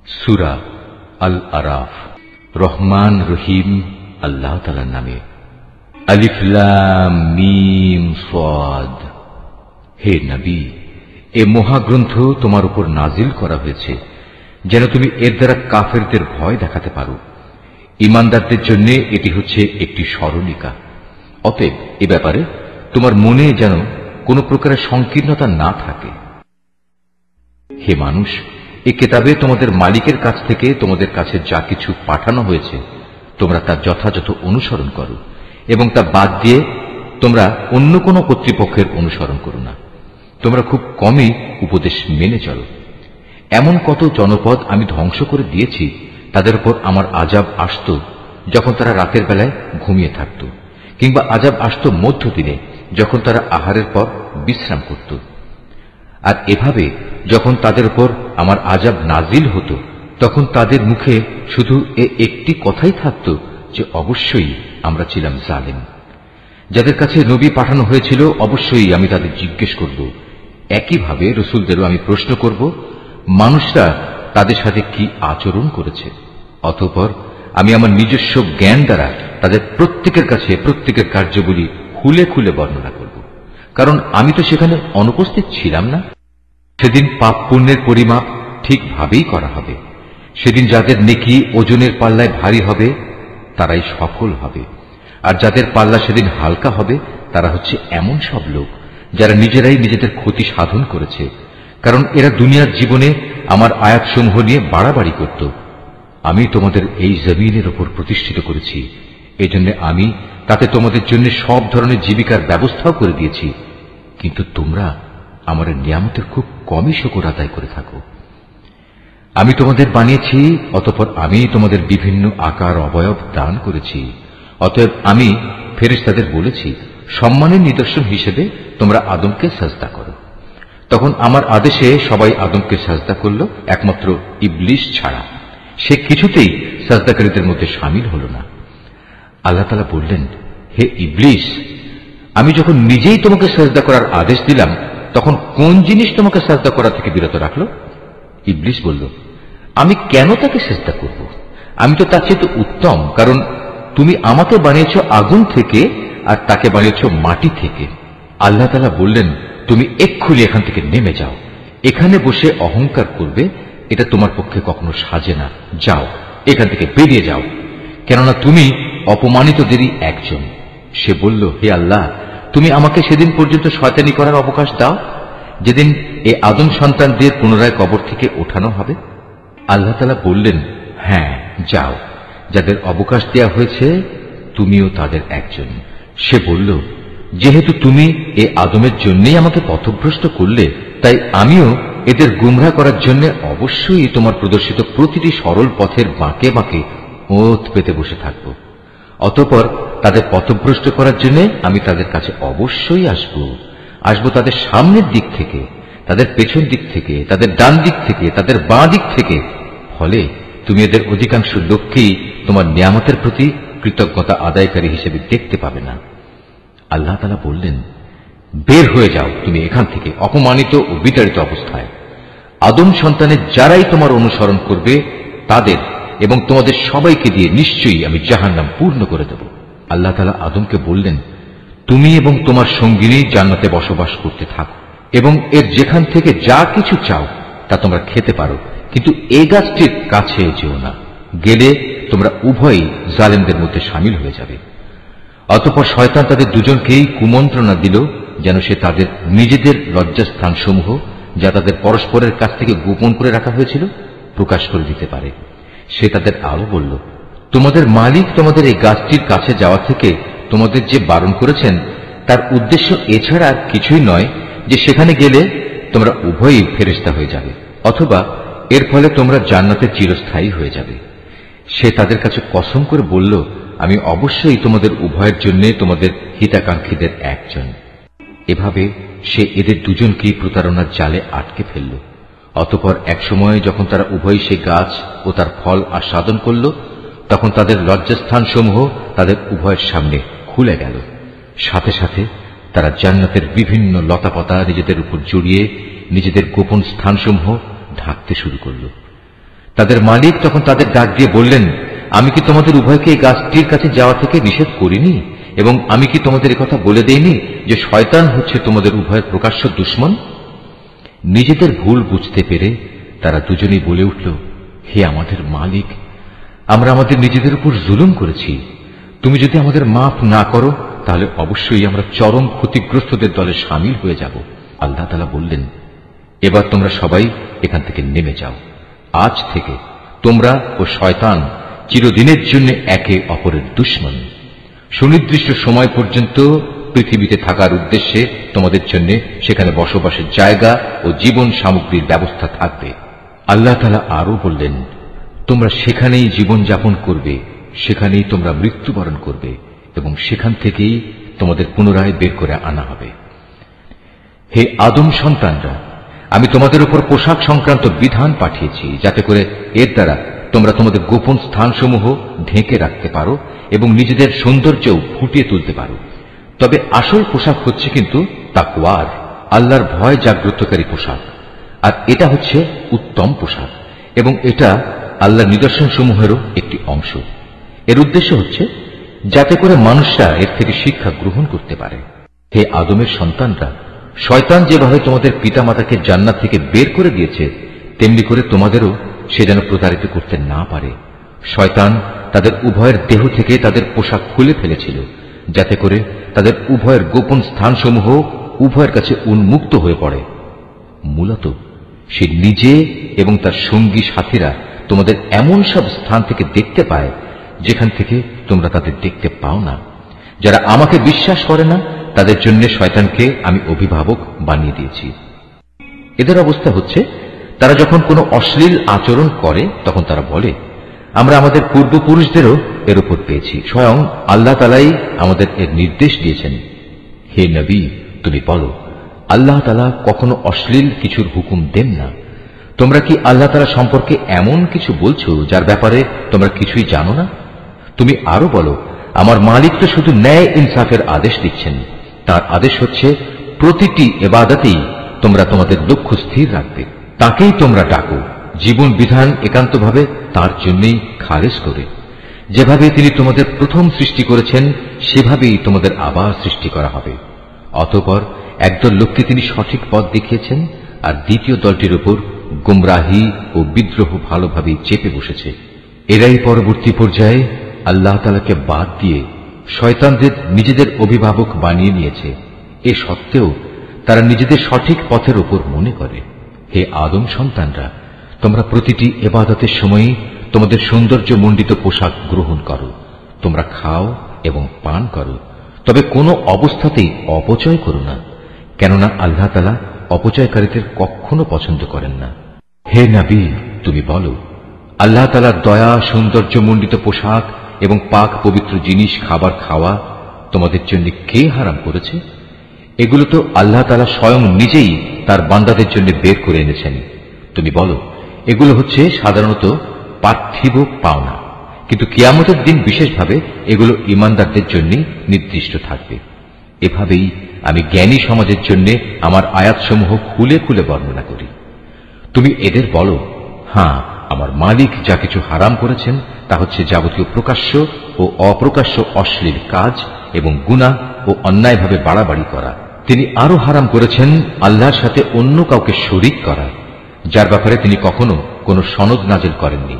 সূরা আল আরাফ। রহমান রহিম আল্লাহ তাআলার নামে। আলিফ লাম মিম সাদ। হে নবী, এ মহাগ্রন্থ তোমার উপর নাজিল করা হয়েছে যেন তুমি এর দ্বারা কাফেরদের ভয় দেখাতে পারো। ঈমানদারদের জন্য এটি হচ্ছে একটি স্মরণিকা। অতএব এ ব্যাপারে তোমার মনে যেন কোনো প্রকারের সংকীর্ণতা না থাকে। হে মানুষ, এ কিতাবে তোমাদের মালিকের কাছ থেকে তোমাদের কাছে যা কিছু পাঠানো হয়েছে তোমরা তা যথাযথ অনুসরণ করো এবং তা বাদ দিয়ে তোমরা অন্য কোনো কর্তৃপক্ষের অনুসরণ করো না। তোমরা খুব কমই উপদেশ মেনে চলো। এমন কত জনপদ আমি ধ্বংস করে দিয়েছি তাদের উপর আমার আযাব আসত যখন তারা রাতের বেলায় ঘুমিয়ে থাকত, কিংবা আযাব আসত মধ্যদিনে যখন তারা আহারের পর বিশ্রাম করত। আর এভাবে যখন তাদের উপর আমার আযাব নাজিল হতো তখন তাদের মুখে শুধু একটি কথাই থাকত যে অবশ্যই আমরা ছিলাম জালেম। যাদের কাছে নবী পাঠানো হয়েছিল অবশ্যই আমি তাদের জিজ্ঞেস করব, একইভাবে রসুলদেরও আমি প্রশ্ন করব মানুষরা তাদের সাথে কি আচরণ করেছে। অতঃপর আমি আমার নিজস্ব জ্ঞান দ্বারা তাদের প্রত্যেকের কাছে প্রত্যেকের কার্যগুলি খুলে খুলে বর্ণনা করব, কারণ আমি তো সেখানে অনুপস্থিত ছিলাম না। সেদিন পাপ পুণ্যের পরিমাপ ঠিকভাবেই করা হবে। সেদিন যাদের নেকি ওজনের পাল্লায় ভারী হবে তারাই সফল হবে, আর যাদের পাল্লা সেদিন হালকা হবে তারা হচ্ছে এমন সব লোক যারা নিজেরাই নিজেদের ক্ষতি সাধন করেছে, কারণ এরা দুনিয়ার জীবনে আমার আয়াতসমূহ নিয়ে বাড়াবাড়ি করত। আমি তোমাদের এই জমিনের উপর প্রতিষ্ঠিত করেছি, এজন্য আমি তাতে তোমাদের জন্য সব ধরনের জীবিকার ব্যবস্থাও করে দিয়েছি, কিন্তু তোমরা আমার নিয়ামতের খুব কমই শুকর আদায় করে থাকো। আমি তোমাদের বানিয়েছি, অতঃপর আমি তোমাদের বিভিন্ন আকার অবয়ব দান করেছি। অতএব আমি ফেরেশতাদের বলেছি সম্মানের নিদর্শন হিসেবে তোমরা আদমকে সাজদা করো। তখন আমার আদেশে সবাই আদমকে সাজদা করল, একমাত্র ইবলিস ছাড়া। সে কিছুতেই সাজদাকারীদের মধ্যে শামিল হল না। আল্লাহ তাআলা বললেন, হে ইবলিস, আমি যখন নিজেই তোমাকে সাজদা করার আদেশ দিলাম তখন কোন জিনিস তোমাকে সাজদা করা থেকে বিরত রাখল? ইবলিস বলল, আমি কেন তাকে সাজদা করব? আমি তো তার চেয়ে উত্তম, কারণ তুমি আমাকে বানিয়েছ আগুন থেকে আর তাকে বানিয়েছ মাটি থেকে। আল্লাহ তাআলা বললেন, তুমি এক্ষুনি এখান থেকে নেমে যাও। এখানে বসে অহংকার করবে এটা তোমার পক্ষে কখনো সাজে না। যাও, এখান থেকে বেরিয়ে যাও, কেননা তুমি অপমানিতদেরই একজন। সে বলল, হে আল্লাহ, তুমি আমাকে সেদিন পর্যন্ত শয়তানি করার অবকাশ দাও যেদিন এ আদম সন্তানদের পুনরায় কবর থেকে ওঠানো হবে। আল্লাহ তাআলা বললেন, হ্যাঁ যাও, যাদের অবকাশ দেয়া হয়েছে তুমিও তাদের একজন। সে বলল, যেহেতু তুমি এ আদমের জন্যই আমাকে পথভ্রষ্ট করলে, তাই আমিও এদের গুমরাহ করার জন্য অবশ্যই তোমার প্রদর্শিত প্রতিটি সরল পথের বাঁকে বাঁকে ওত পেতে বসে থাকব। অতঃপর তাদের পথভ্রষ্ট করার জন্য আমি তাদের কাছে অবশ্যই আসব তাদের সামনের দিক থেকে, তাদের পেছন দিক থেকে, তাদের ডান দিক থেকে, তাদের বাঁ দিক থেকে। ফলে তুমি এদের অধিকাংশ লোককেই তোমার নিয়ামতের প্রতি কৃতজ্ঞতা আদায়কারী হিসেবে দেখতে পাবে না। আল্লাহ তাআলা বললেন, বের হয়ে যাও তুমি এখান থেকে অপমানিত ও বিতাড়িত অবস্থায়। আদম সন্তানের যারাই তোমার অনুসরণ করবে তাদের এবং তোমাদের সবাইকে দিয়ে নিশ্চয়ই আমি জাহান্নাম পূর্ণ করে দেব। আল্লাহ তাআলা আদমকে বললেন, তুমি এবং তোমার সঙ্গিনী জান্নাতে বসবাস করতে থাকো এবং এর যেখান থেকে যা কিছু চাও তা তোমরা খেতে পারো, কিন্তু এই গাছটির কাছে যেও না, গেলে তোমরা উভয়ই জালেমদের মধ্যে শামিল হয়ে যাবে। অতঃপর শয়তান তাদের দুজনকেই কুমন্ত্রণা দিল যেন সে তাদের নিজেদের লজ্জাস্থানসমূহ যা তাদের পরস্পরের কাছ থেকে গোপন করে রাখা হয়েছিল প্রকাশ করে দিতে পারে। সে তাদের আরো বলল, তোমাদের মালিক তোমাদের এই গাছটির কাছে যাওয়া থেকে তোমাদের যে বারণ করেছেন তার উদ্দেশ্য এছাড়া আর কিছুই নয় যে সেখানে গেলে তোমরা উভয়ই ফেরেশতা হয়ে যাবে, অথবা এর ফলে তোমরা জান্নাতে চিরস্থায়ী হয়ে যাবে। সে তাদের কাছে কসম করে বলল, আমি অবশ্যই তোমাদের উভয়ের জন্য তোমাদের হিতাকাঙ্ক্ষীদের একজন। এভাবে সে এদের দুজনকেই প্রতারণার জালে আটকে ফেলল। অতঃপর একসময় যখন তারা উভয় সে গাছ ও তার ফল আস্বাদন করল তখন তাদের লজ্জাস্থানসমূহ তাদের উভয়ের সামনে খুলে গেল। সাথে সাথে তারা জান্নাতের বিভিন্ন লতাপাতা নিজেদের উপর জড়িয়ে নিজেদের গোপন স্থানসমূহ ঢাকতে শুরু করল। তাদের মালিক তখন তাদের ডাক দিয়ে বললেন, আমি কি তোমাদের উভয়কে এই গাছটির কাছে যাওয়া থেকে নিষেধ করিনি? এবং আমি কি তোমাদের একথা বলে দেইনি যে শয়তান হচ্ছে তোমাদের উভয়ের প্রকাশ্য দুশমন? নিজেদের ভুল বুঝতে পেরে তারা দুজনেই বলে উঠল, হে আমাদের মালিক, আমরা আমাদের নিজেদের উপর জুলুম করেছি। তুমি যদি আমাদের মাফ না করো তাহলে অবশ্যই আমরা চরম ক্ষতিগ্রস্তদের দলে সামিল হয়ে যাব। আল্লাহ তাআলা বললেন, এবার তোমরা সবাই এখান থেকে নেমে যাও। আজ থেকে তোমরা ও শয়তান চিরদিনের জন্য একে অপরের দুশমন। সুনির্দিষ্ট সময় পর্যন্ত পৃথিবীতে থাকার উদ্দেশ্যে তোমাদের জন্য সেখানে বসবাসের জায়গা ও জীবন সামগ্রীর ব্যবস্থা থাকবে। আল্লাহ তাআলা আরো বললেন, তোমরা সেখানেই জীবন যাপন করবে, সেখানেই তোমরা মৃত্যুবরণ করবে এবং সেখান থেকেই তোমাদের পুনরায় বের করে আনা হবে। হে আদম সন্তানরা, আমি তোমাদের উপর পোশাক সংক্রান্ত বিধান পাঠিয়েছি, যাতে করে এর দ্বারা তোমরা তোমাদের গোপন স্থানসমূহ ঢেকে রাখতে পারো এবং নিজেদের সৌন্দর্যও ফুটিয়ে তুলতে পারো। তবে আসল পোশাক হচ্ছে কিন্তু তাকওয়ার, আল্লাহর ভয় জাগ্রতকারী পোশাক। আর এটা হচ্ছে উত্তম পোশাক এবং এটা আল্লাহর নিদর্শনসমূহেরও একটি অংশ। এর উদ্দেশ্য হচ্ছে যাতে করে মানুষরা এর থেকে শিক্ষা গ্রহণ করতে পারে। হে আদমের সন্তানরা, শয়তান যেভাবে তোমাদের পিতামাতাকে জান্নাত থেকে বের করে দিয়েছে, তেমনি করে তোমাদেরও সে যেন প্রতারিত করতে না পারে। শয়তান তাদের উভয়ের দেহ থেকে তাদের পোশাক খুলে ফেলেছিল, যাতে করে তাদের উভয়ের গোপন স্থানসমূহ উভয়ের কাছে উন্মুক্ত হয়ে পড়ে। মূলত সে নিজে এবং তার সঙ্গী সাথীরা তোমাদের এমন সব স্থান থেকে দেখতে পায় যেখান থেকে তোমরা তাদের দেখতে পাও না। যারা আমাকে বিশ্বাস করে না তাদের জন্য শয়তানকে আমি অভিভাবক বানিয়ে দিয়েছি। এদের অবস্থা হচ্ছে, তারা যখন কোনো অশ্লীল আচরণ করে তখন তারা বলে, আমরা আমাদের পূর্বপুরুষদেরও এর উপর পেয়েছি, স্বয়ং আল্লাহ তাআলাই আমাদের এর নির্দেশ দিয়েছেন। হে নবী, তুমি বলো, আল্লাহ তাআলা কখনো অশ্লীল কিছুর হুকুম দেন না। তোমরা কি আল্লাহ তাআলা সম্পর্কে এমন কিছু বলছো যার ব্যাপারে তোমরা কিছুই জানো না? তুমি আরো বলো, আমার মালিক তো শুধু ন্যায় ইনসাফের আদেশ দিচ্ছেন। তার আদেশ হচ্ছে প্রতিটি ইবাদতেই তোমরা তোমাদের লক্ষ্য স্থির রাখবে, তাকেই তোমরা ডাকো, জীবন বিধান একান্তভাবে তার জন্যই খারেজ করে। যেভাবে তিনি তোমাদের প্রথম সৃষ্টি করেছেন সেভাবেই তোমাদের আবার সৃষ্টি করা হবে। অতঃপর একদল লোককে তিনি সঠিক পথ দেখিয়েছেন, আর দ্বিতীয় দলটির উপর গুমরাহি ও বিদ্রোহ ভালোভাবেই চেপে বসেছে। এরাই পরবর্তী পর্যায়ে আল্লাহ তাআলাকে বাদ দিয়ে শয়তানদের নিজেদের অভিভাবক বানিয়ে নিয়েছে। এ সত্ত্বেও তারা নিজেদের সঠিক পথের উপর মনে করে। হে আদম সন্তানরা, তোমরা প্রতিটি ইবাদতের সময়ই তোমাদের সৌন্দর্য মণ্ডিত পোশাক গ্রহণ করো, তোমরা খাও এবং পান করো, তবে কোনো অবস্থাতেই অপচয় করো না, কেননা আল্লাহ তাআলা অপচয়কারীদের কখনো পছন্দ করেন না। হে নবী, তুমি বলো, আল্লাহ তাআলার দয়া, সৌন্দর্য মণ্ডিত পোশাক এবং পাক পবিত্র জিনিস খাবার খাওয়া তোমাদের জন্য কে হারাম করেছে? এগুলো তো আল্লাহ তাআলা স্বয়ং নিজেই তার বান্দাদের জন্য বের করে এনেছেন। তুমি বলো, এগুলো হচ্ছে সাধারণত পার্থিব পাওনা, কিন্তু কিয়ামতের দিন বিশেষভাবে এগুলো ঈমানদারদের জন্য নির্দিষ্ট থাকবে। এভাবেই আমি জ্ঞানী সমাজের জন্য আমার আয়াতসমূহ খুলে খুলে বর্ণনা করি। তুমি এদের বলো, হ্যাঁ, আমার মালিক যা কিছু হারাম করেছেন তা হচ্ছে যাবতীয় প্রকাশ্য ও অপ্রকাশ্য অশ্লীল কাজ এবং গুনাহ ও অন্যায়ভাবে বাড়াবাড়ি করা। তিনি আরো হারাম করেছেন আল্লাহর সাথে অন্য কাউকে শরীক করা, যার ব্যাপারে তিনি কখনো কোনো সনদ নাজিল করেননি,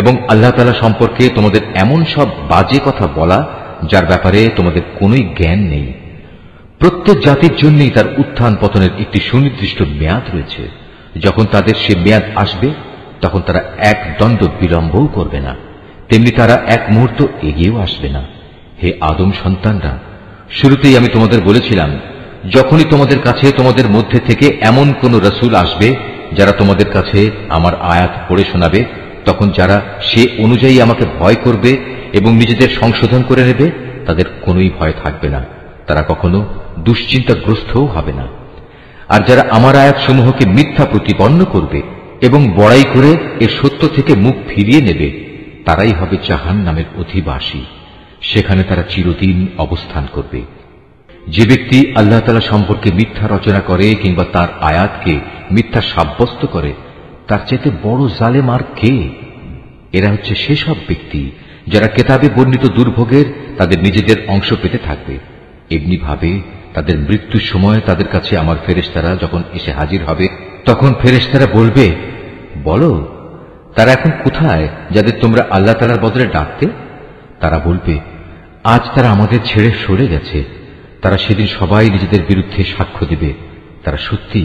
এবং আল্লাহ তাআলা সম্পর্কে তোমাদের এমন সব বাজে কথা বলা যার ব্যাপারে তোমাদের কোনোই জ্ঞান নেই। প্রত্যেক জাতির জন্যই তার উত্থান পতনের একটি সুনির্দিষ্ট মেয়াদ রয়েছে। যখন তাদের সে মেয়াদ আসবে তখন তারা এক দণ্ড বিলম্বও করবে না, তেমনি তারা এক মুহূর্ত এগিয়েও আসবে না। হে আদম সন্তানরা, শুরুতেই আমি তোমাদের বলেছিলাম, যখনই তোমাদের কাছে তোমাদের মধ্যে থেকে এমন কোন রসুল আসবে যারা তোমাদের কাছে আমার আয়াত পড়ে শোনাবে, তখন যারা সে অনুযায়ী আমাকে ভয় করবে এবং নিজেদের সংশোধন করে নেবে তাদের কোনোই ভয় থাকবে না, তারা কখনো দুশ্চিন্তাগ্রস্তও হবে না। আর যারা আমার আয়াতসমূহকে মিথ্যা প্রতিপন্ন করবে এবং বড়াই করে এ সত্য থেকে মুখ ফিরিয়ে নেবে, তারাই হবে জাহান্নামের অধিবাসী, সেখানে তারা চিরদিন অবস্থান করবে। যে ব্যক্তি আল্লাহ তাআলা সম্পর্কে মিথ্যা রচনা করে কিংবা তার আয়াতকে মিথ্যা সাব্যস্ত করে, তার চাইতে বড় জালেম আর কে? এরা হচ্ছে সেসব ব্যক্তি যারা কেতাবে বর্ণিত দুর্ভোগের তাদের নিজেদের অংশ পেতে থাকবে। এমনি ভাবে তাদের মৃত্যুর সময় তাদের কাছে আমার ফেরেশতারা যখন এসে হাজির হবে, তখন ফেরেশতারা বলবে, বলো তারা এখন কোথায় যাদের তোমরা আল্লাহ তাআলার বদলে ডাকতে? তারা বলবে, আজ তারা আমাদের ছেড়ে সরে গেছে। তারা সেদিন সবাই নিজেদের বিরুদ্ধে সাক্ষ্য দেবে, তারা সত্যি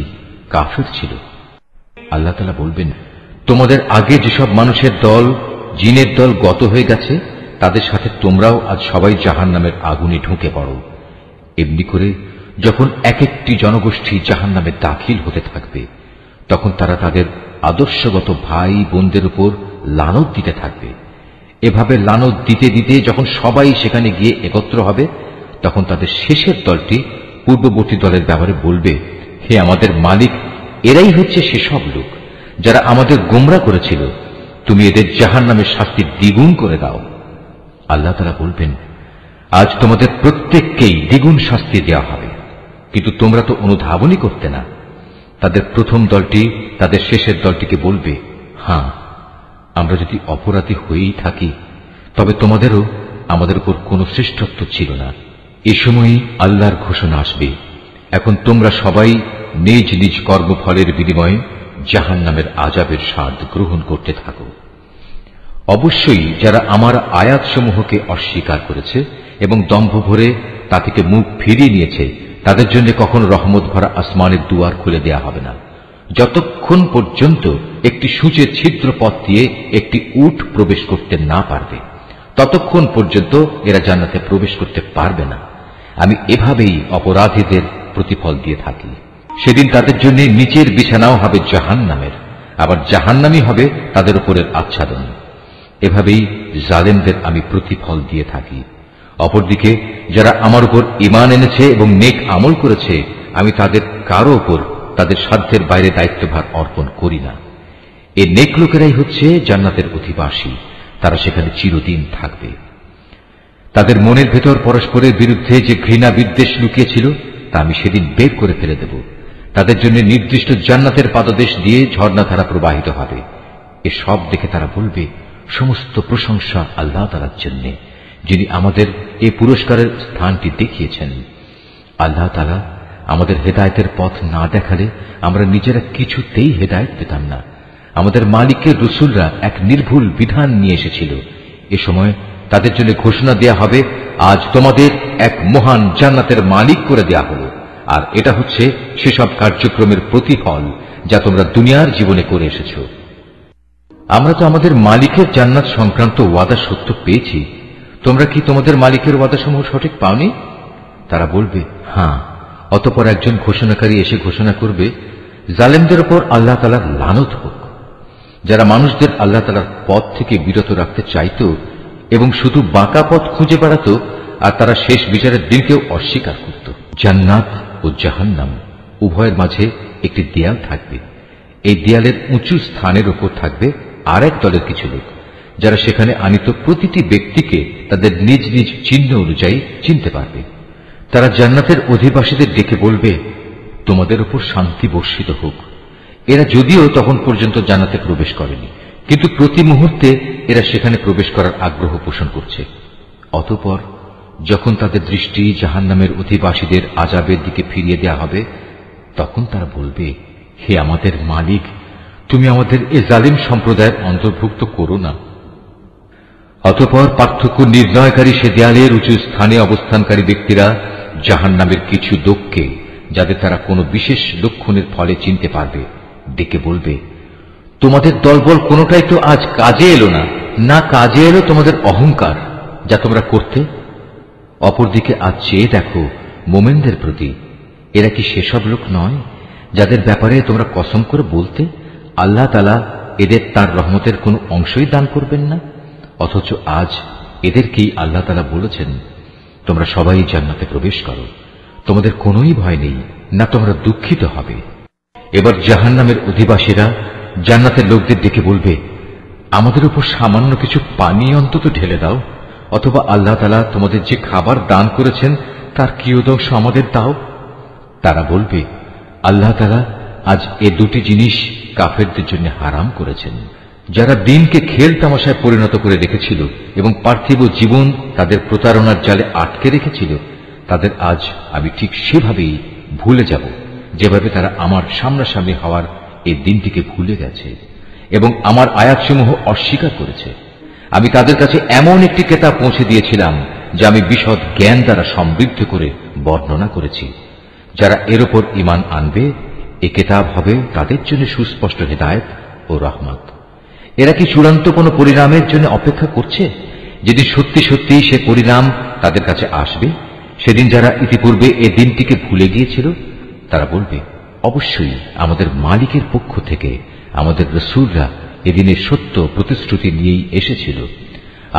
কাফির ছিল। আল্লাহ তাআলা বলবেন, তোমাদের আগে যেসব মানুষের দল, জিনের দল গত হয়ে গেছে, তাদের সাথে তোমরাও আজ সবাই জাহান্নামের আগুনে ঢুকে পড়ো। এমনি করে যখন এক একটি জনগোষ্ঠী জাহান্নামে দাখিল হতে থাকবে, তখন তারা তাদের আদর্শগত ভাই বোনদের উপর লানত দিতে থাকবে। এভাবে লানত দিতে দিতে যখন সবাই সেখানে গিয়ে একত্র হবে, তখন তাদের শেষের দলটি পূর্ববর্তী দলের ব্যাপারে বলবে, হে আমাদের মালিক, এরাই হচ্ছে সেসব লোক যারা আমাদের গোমরা করেছিল, তুমি এদের জাহান্নামের শাস্তি দ্বিগুণ করে দাও। আল্লাহ তাআলা বলবেন, আজ তোমাদের প্রত্যেককেই দ্বিগুণ শাস্তি দেওয়া হবে, কিন্তু তোমরা তো অনুধাবনই করতে না। তাদের প্রথম দলটি তাদের শেষের দলটিকে বলবে, হ্যাঁ, আমরা যদি অপরাধী হয়েই থাকি, তবে তোমাদেরও আমাদের উপর কোনো শ্রেষ্ঠত্ব ছিল না। এ সময়ই আল্লাহর ঘোষণা আসবে, এখন তোমরা সবাই নিজ নিজ কর্মফলের বিনিময়ে জাহান্নামের আযাবের স্বাদ গ্রহণ করতে থাকো। অবশ্যই যারা আমার আয়াতসমূহকে অস্বীকার করেছে এবং দম্ভ ভরে তা থেকে মুখ ফিরিয়ে নিয়েছে, তাদের জন্য কখনো রহমত ভরা আসমানের দুয়ার খুলে দেয়া হবে না, যতক্ষণ পর্যন্ত একটি সূচের ছিদ্র পথ দিয়ে একটি উট প্রবেশ করতে না পারবে, ততক্ষণ পর্যন্ত এরা জান্নাতে প্রবেশ করতে পারবে না। আমি এভাবেই অপরাধীদের প্রতিফল দিয়ে থাকি। সেদিন তাদের জন্য নিচের বিছানাও হবে জাহান্নামের, আবার জাহান্নামই হবে তাদের উপরের আচ্ছাদন। এভাবেই জালেমদের আমি প্রতিফল দিয়ে থাকি। অপরদিকে যারা আমার উপর ঈমান এনেছে এবং নেক আমল করেছে, আমি তাদের কারো উপর তাদের সাধ্যের বাইরে দায়িত্বভার অর্পণ করি না। এই নেক লোকেরাই হচ্ছে জান্নাতের অধিবাসী, তারা সেখানে চিরদিন থাকবে। তাদের মনের ভেতর পরস্পরের বিরুদ্ধে যে ঘৃণা বিদ্বেষ লুকিয়েছিল, তা আমি সেদিন বের করে ফেলে দেব। তাদের জন্য নির্দিষ্ট জান্নাতের পাদদেশ দিয়ে ঝর্ণাধারা প্রবাহিত হবে। এসব দেখে তারা বলবে, সমস্ত প্রশংসা আল্লাহ তাআলার জন্য, যিনি আমাদের এই পুরস্কারের স্থানটি দেখিয়েছেন। আল্লাহ তাআলা আমাদের হেদায়েতের পথ না দেখালে আমরা নিজেরা কিছুতেই হেদায়েত পেতাম না। আমাদের মালিকের রাসূলরা এক নির্ভুল বিধান নিয়ে এসেছিল। এ সময় তাদের জন্য ঘোষণা দেয়া হবে, আজ তোমাদের এক মহান জান্নাতের মালিক করে দেয়া হলো, আর এটা হচ্ছে সেসব কার্যক্রমের প্রতিফল যা তোমরা দুনিয়ার জীবনে করে এসেছ। আমরা তো আমাদের মালিকের জান্নাত সংক্রান্ত ওয়াদা সত্য পেয়েছি, তোমরা কি তোমাদের মালিকের ওয়াদাসমূহ সঠিক পাওনি? তারা বলবে, হ্যাঁ। অতঃপর একজন ঘোষণাকারী এসে ঘোষণা করবে, জালেমদের উপর আল্লাহ তাআলার লানত হোক। যারা মানুষদের আল্লাহ তাআলার পথ থেকে বিরত রাখতে চাইত এবং শুধু বাঁকা পথ খুঁজে বেড়াত, আর তারা শেষ বিচারের দিনকেও অস্বীকার করত। জান্নাত ও জাহান্নাম উভয়ের মাঝে একটি দেয়াল থাকবে। এই দেয়ালের উঁচু স্থানের উপর থাকবে আর এক দলের কিছু লোক, যারা সেখানে আনিত প্রতিটি ব্যক্তিকে তাদের নিজ নিজ চিহ্ন অনুযায়ী চিনতে পারবে। তারা জান্নাতের অধিবাসীদের ডেকে বলবে, তোমাদের উপর শান্তি বর্ষিত হোক। এরা যদিও তখন পর্যন্ত জান্নাতে প্রবেশ করেনি, কিন্তু প্রতি মুহূর্তে এরা সেখানে প্রবেশ করার আগ্রহ পোষণ করছে। অতঃপর যখন তাদের দৃষ্টি জাহান্নামের অধিবাসীদের আযাবের দিকে ফিরিয়ে দেয়া হবে, তখন তারা বলবে, হে আমাদের মালিক, তুমি আমাদের এ জালিম সম্প্রদায়ের অন্তর্ভুক্ত করো না। অতঃপর পার্থক্য নির্ণয়কারী সে দেয়ালের উঁচু স্থানে অবস্থানকারী ব্যক্তিরা জাহান্নামের কিছু লোককে, যাদের তারা কোনো বিশেষ লক্ষণের ফলে চিনতে পারবে, ডেকে বলবে, তোমাদের দলবল কোনোটাই তো আজ কাজে এলো না, না কাজে এলো তোমাদের অহংকার যা তোমরা করতে। অপরদিকে আজ চেয়ে দেখো মোমেনদের প্রতি, এরা কি সেসব লোক নয় যাদের ব্যাপারে তোমরা কসম করে বলতে, আল্লাহ তাআলা এদের তার রহমতের কোনো অংশই দান করবেন না, অথচ আজ এদেরকেই আল্লাহ তাআলা বলেছেন, তোমরা সবাই জান্নাতে প্রবেশ করো, তোমাদের কোনোই ভয় নেই, না তোমরা দুঃখিত হবে। এবার জাহান্নামের অধিবাসীরা জান্নাতের লোকদের ডেকে বলবে, আমাদের উপর সামান্য কিছু পানি অন্তত ঢেলে দাও, অথবা আল্লাহ তাআলা তোমাদের যে খাবার দান করেছেন তার কিয়দংশ আমাদের দাও। তারা বলবে, আল্লাহ তাআলা আজ এ দুটি জিনিস কাফেরদের জন্য হারাম করেছেন। যারা দিনকে খেল তামাশায় পরিণত করে রেখেছিল এবং পার্থিব জীবন তাদের প্রতারণার জালে আটকে রেখেছিল, তাদের আজ আমি ঠিক সেভাবেই ভুলে যাব যেভাবে তারা আমার সামনাসামনি হওয়ার এই দিনটিকে ভুলে গেছে এবং আমার আয়াতসমূহ অস্বীকার করেছে। আমি তাদের কাছে এমন একটি কেতাব পৌঁছে দিয়েছিলাম যা আমি বিশদ জ্ঞান দ্বারা সমৃদ্ধ করে বর্ণনা করেছি। যারা এর উপর ঈমান আনবে, এ কেতাব হবে তাদের জন্য সুস্পষ্ট হেদায়েত ও রহমত। এরা কি চূড়ান্ত কোন পরিণামের জন্য অপেক্ষা করছে? যেদিন সত্যি সত্যি সে পরিণাম তাদের কাছে আসবে, সেদিন যারা ইতিপূর্বে এ দিনটিকে ভুলে গিয়েছিল তারা বলবে, অবশ্যই আমাদের মালিকের পক্ষ থেকে আমাদের রাসূলরা এদিনের সত্য প্রতিশ্রুতি নিয়েই এসেছিল।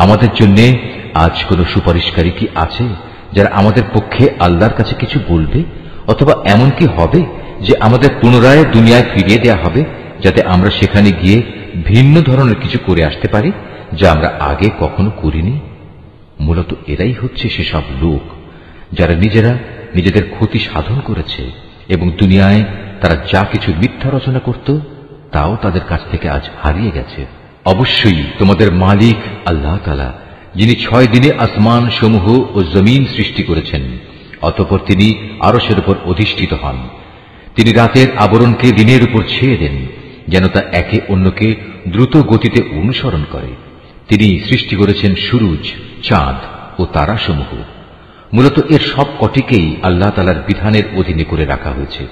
আমাদের জন্য আজ কোন সুপারিশকারী কি আছে যারা আমাদের পক্ষে আল্লাহর কাছে কিছু বলবে? অথবা এমন কি হবে যে আমাদের পুনরায় দুনিয়ায় ফিরিয়ে দেয়া হবে, যাতে আমরা সেখানে গিয়ে ভিন্ন ধরনের কিছু করে আসতে পারি যা আমরা আগে কখনো করিনি? মূলত এরাই হচ্ছে সেসব লোক যারা নিজেরা নিজেদের ক্ষতি সাধন করেছে এবং দুনিয়ায় তারা যা কিছু মিথ্যা রচনা করত তাও তাদের কাছ থেকে আজ হারিয়ে গেছে। অবশ্যই তোমাদের মালিক আল্লাহ তাআলা, যিনি 6 দিনে আসমান সমূহ ও জমিন সৃষ্টি করেছেন, অতঃপর তিনি আরশের উপর অধিষ্ঠিত হন। তিনি রাতের আবরণকে দিনের উপর ছেয়ে দেন যেন তা একে অন্যকে দ্রুত গতিতে অনুসরণ করে। তিনি সৃষ্টি করেছেন সূরজ, চাঁদ ও তারাসমূহ। মূলত এর সব কটিকেই আল্লাহ তাআলার বিধানের অধীনে করে রাখা হয়েছে।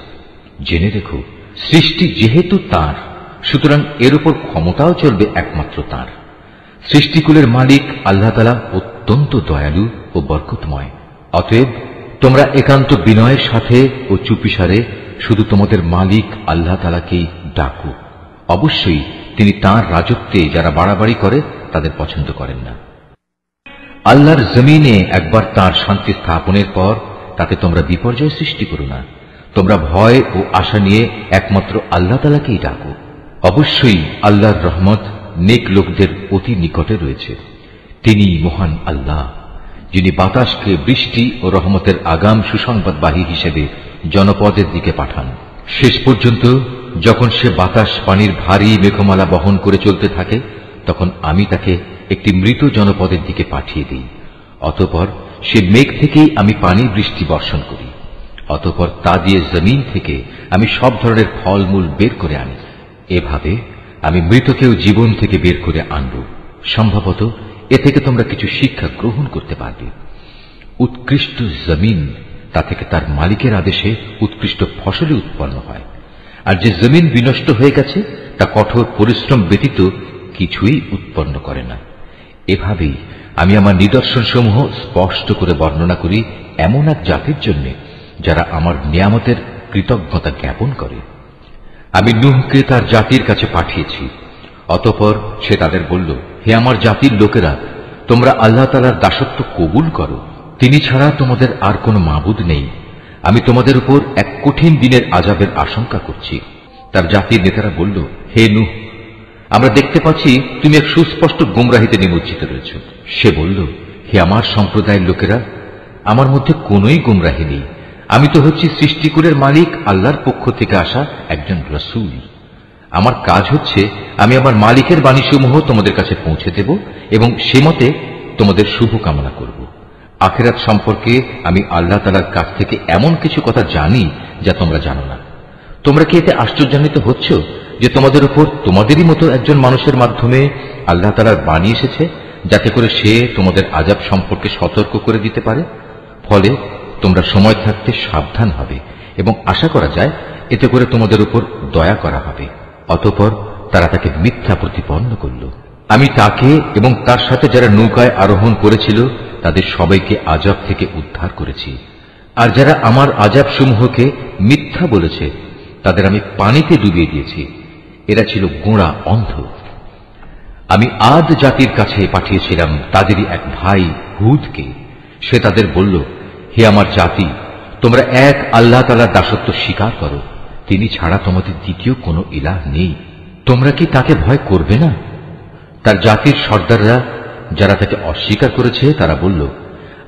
জেনে রেখো, সৃষ্টি যেহেতু তাঁর, সুতরাং এর উপর ক্ষমতাও চলবে একমাত্র তাঁর। সৃষ্টিকুলের মালিক আল্লাহ তাআলা অত্যন্ত দয়ালু ও বরকতময়। অতএব তোমরা একান্ত বিনয়ের সাথে ও চুপিসারে শুধু তোমাদের মালিক আল্লাহ তাআলাকেই ডাকো। অবশ্যই তিনি তাঁর রাজত্বে যারা বাড়াবাড়ি করে তাদের পছন্দ করেন না। আল্লাহর জমিনে একবার তাঁর শান্তি স্থাপনের পর তাতে তোমরা বিপর্যয় সৃষ্টি করো না। তোমরা ভয় ও আশা নিয়ে একমাত্র আল্লাহ তাআলাকেই ডাকো। অবশ্যই আল্লাহর রহমত নেক লোকদের অতি নিকটে রয়েছে। তিনি মহান আল্লাহ, যিনি বাতাসকে বৃষ্টি ও রহমতের আগাম সুসংবাদবাহী হিসেবে জনপদের দিকে পাঠান। শেষ পর্যন্ত যখন সে বাতাস পানির ভারী মেঘমালা বহন করে চলতে থাকে, তখন আমি তাকে একটি মৃত জনপদের দিকে পাঠিয়ে দিই। অতঃপর সে মেঘ থেকেই আমি পানি বৃষ্টি বর্ষণ করি। অতঃপর তা দিয়ে জমিন থেকে আমি সব ধরনের ফলমূল বের করে আনি। এভাবে আমি মৃতকেও জীবন থেকে বের করে আনব। সম্ভবত এ থেকে তোমরা কিছু শিক্ষা গ্রহণ করতে পারবে। উৎকৃষ্ট জমিন, তা থেকে তার মালিকের আদেশে উৎকৃষ্ট ফসলই উৎপন্ন হয়। আর যে জমিন বিনষ্ট হয়ে গেছে তা কঠোর পরিশ্রম ব্যতীত কিছুই উৎপন্ন করে না। এভাবেই আমি আমার নিদর্শনসমূহ স্পষ্ট করে বর্ণনা করি এমন এক জাতির জন্য যারা আমার নিয়ামতের কৃতজ্ঞতা জ্ঞাপন করে। আমি নূহকে তার জাতির কাছে পাঠিয়েছি। অতঃপর সে তাদের বলল, হে আমার জাতির লোকেরা, তোমরা আল্লাহ তাআলার দাসত্ব কবুল করো। তিনি ছাড়া তোমাদের আর কোনো মাবুদ নেই। আমি তোমাদের উপর এক কঠিন দিনের আযাবের আশঙ্কা করছি। তার জাতির নেতারা বলল, হে নূহ, আমরা দেখতে পাচ্ছি তুমি এক সুস্পষ্ট গোমরাহিতে নিমজ্জিত রয়েছ। সে বলল, হে আমার সম্প্রদায়ের লোকেরা, আমার মধ্যে কোনোই গোমরাহি নেই। আমি তো হচ্ছি সৃষ্টিকুলের মালিক আল্লাহর পক্ষ থেকে আসা একজন রাসূল। আমার কাজ হচ্ছে আমি আমার মালিকের বাণীসমূহ তোমাদের কাছে পৌঁছে দেব এবং সে মতে তোমাদের শুভ কামনা করব। আখিরাত সম্পর্কে আমি আল্লাহ তাআলার কাছ থেকে এমন কিছু কথা জানি যা তোমরা জানো না। তোমরা কি এতে আশ্চর্যান্বিত হচ্ছ যে তোমাদের উপর তোমাদেরই মতো একজন মানুষের মাধ্যমে আল্লাহ তাআলার বাণী এসেছে, যাতে করে সে তোমাদের আযাব সম্পর্কে সতর্ক করে দিতে পারে? ফলে তোমরা সময় থাকতে সাবধান হবে এবং আশা করা যায় এতে করে তোমাদের উপর দয়া করা হবে। অতঃপর তারা তাকে মিথ্যা প্রতিপন্ন করল। আমি তাকে এবং তার সাথে যারা নৌকায় আরোহণ করেছিল তাদের সবাইকে আযাব থেকে উদ্ধার করেছি। আর যারা আমার আযাব সমূহকে মিথ্যা বলেছে তাদের আমি পানিতে ডুবিয়ে দিয়েছি। এরা ছিল গোঁড়া অন্ধ। আমি আদ জাতির কাছে পাঠিয়েছিলাম তাদেরই এক ভাই হুদকে। সে তাদের বলল, হে আমার জাতি, তোমরা এক আল্লাহ তাআলার দাসত্ব স্বীকার করো। তিনি ছাড়া তোমাদের দ্বিতীয় কোনো ইলাহ নেই। তোমরা কি তাকে ভয় করবে না? তার জাতির সর্দাররা যারা তাকে অস্বীকার করেছে তারা বলল,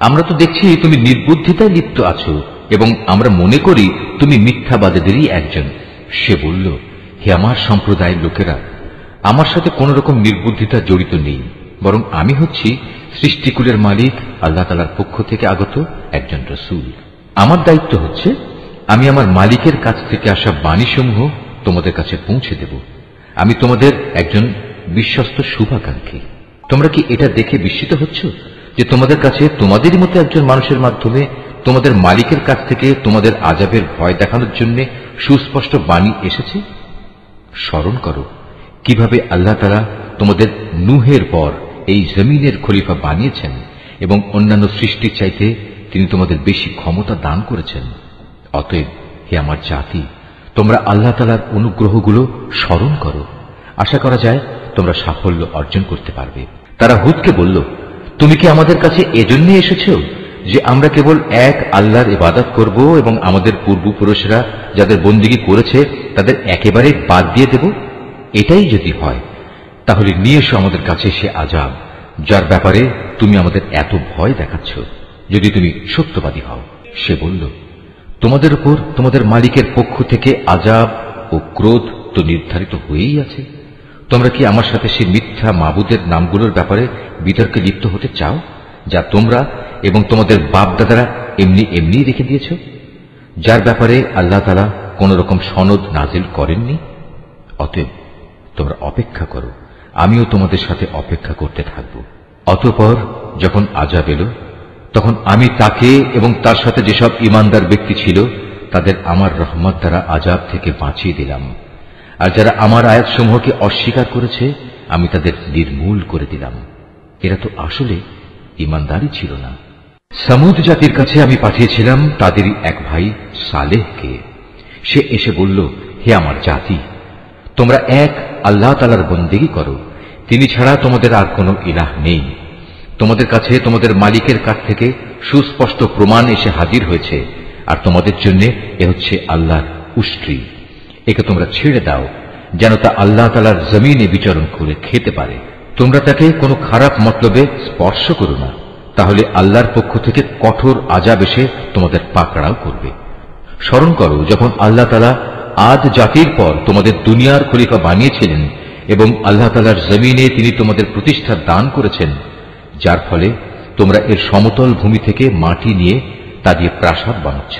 আমরা তো দেখছি তুমি নির্বুদ্ধিতায় লিপ্ত আছো এবং আমরা মনে করি তুমি মিথ্যাবাদীদেরই একজন। সে বলল, হে আমার সম্প্রদায়ের লোকেরা, আমার সাথে কোন রকম নির্বুদ্ধিতা জড়িত নেই, বরং আমি হচ্ছি সৃষ্টিকুলের মালিক আল্লাহ তাআলার পক্ষ থেকে আগত একজন রাসূল। আমার দায়িত্ব হচ্ছে আমি আমার মালিকের কাছ থেকে আসা বাণীসমূহ তোমাদের কাছে পৌঁছে দেব। আমি তোমাদের একজন বিশ্বস্ত শুভাকাঙ্ক্ষী। তোমরা কি এটা দেখে বিস্মিত হচ্ছ যে তোমাদের কাছে তোমাদেরই মতো একজন মানুষের মাধ্যমে তোমাদের মালিকের কাছ থেকে তোমাদের আযাবের ভয় দেখানোর জন্য সুস্পষ্ট বাণী এসেছে? স্মরণ করো কিভাবে আল্লাহ তাআলা তোমাদের নূহের পর এই জমিনের খলিফা বানিয়েছেন এবং অন্যান্য সৃষ্টির চাইতে তিনি তোমাদের বেশি ক্ষমতা দান করেছেন। অতএব হে আমার জাতি, তোমরা আল্লাহ তাআলার অনুগ্রহগুলো স্মরণ করো। আশা করা যায় তোমরা সাফল্য অর্জন করতে পারবে। তারা হুদকে বলল, তুমি কি আমাদের কাছে এজন্য এসেছো যে আমরা কেবল এক আল্লাহর ইবাদত করব এবং আমাদের পূর্বপুরুষরা যাদের বন্দিগি করেছে তাদের একেবারে বাদ দিয়ে দেব? এটাই যদি হয় তাহলে নিয়ে এসো আমাদের কাছে সে আযাব যার ব্যাপারে তুমি আমাদের এত ভয় দেখাচ্ছ, যদি তুমি সত্যবাদী হও। সে বলল, তোমাদের উপর তোমাদের মালিকের পক্ষ থেকে আযাব ও ক্রোধ তো নির্ধারিত হয়েই আছে। তোমরা কি আমার সাথে সেই মিথ্যা মাবুদের নামগুলোর ব্যাপারে বিতর্কে লিপ্ত হতে চাও যা তোমরা এবং তোমাদের বাপ দাদারা এমনি এমনি রেখে দিয়েছ, যার ব্যাপারে আল্লাহ তাআলা কোন রকম সনদ নাজিল করেননি? অতএব তোমরা অপেক্ষা করো, আমিও তোমাদের সাথে অপেক্ষা করতে থাকব। অতঃপর যখন আযাব এলো তখন আমি তাকে এবং তার সাথে যেসব ঈমানদার ব্যক্তি ছিল তাদের আমার রহমত দ্বারা আযাব থেকে বাঁচিয়ে দিলাম, আর যারা আমার আয়াতসমূহকে অস্বীকার করেছে আমি তাদের নির্মূল করে দিলাম। এরা তো আসলে ঈমানদারই ছিল না। সামুদ জাতির কাছে আমি পাঠিয়েছিলাম তাদেরই এক ভাই সালেহকে। সে এসে বলল, হে আমার জাতি, তোমরা এক আল্লাহ তাআলার বন্দেগী করো, তিনি ছাড়া তোমাদের আর কোনো ইলাহ নেই। তোমাদের কাছে তোমাদের মালিকের কাছ থেকে সুস্পষ্ট প্রমাণ এসে হাজির হয়েছে, আর তোমাদের জন্য এ হচ্ছে আল্লাহর উষ্ট্রি। একে তোমরা ছেড়ে দাও যেন তা আল্লাহ তাআলার জমিনে বিচরণ করে খেতে পারে। তোমরা তাকে কোনো খারাপ মতলবে স্পর্শ করো না, তাহলে আল্লাহর পক্ষ থেকে কঠোর আযাব এসে তোমাদের পাকড়াও করবে। স্মরণ করো যখন আল্লাহ তাআলা আদ জাতির পর তোমাদের দুনিয়ার খলিফা বানিয়েছিলেন এবং আল্লাহ তাআলার জমিনে তিনি তোমাদের প্রতিষ্ঠা দান করেছেন, যার ফলে তোমরা এর সমতল ভূমি থেকে মাটি নিয়ে তা দিয়ে প্রাসাদ বানাচ্ছ,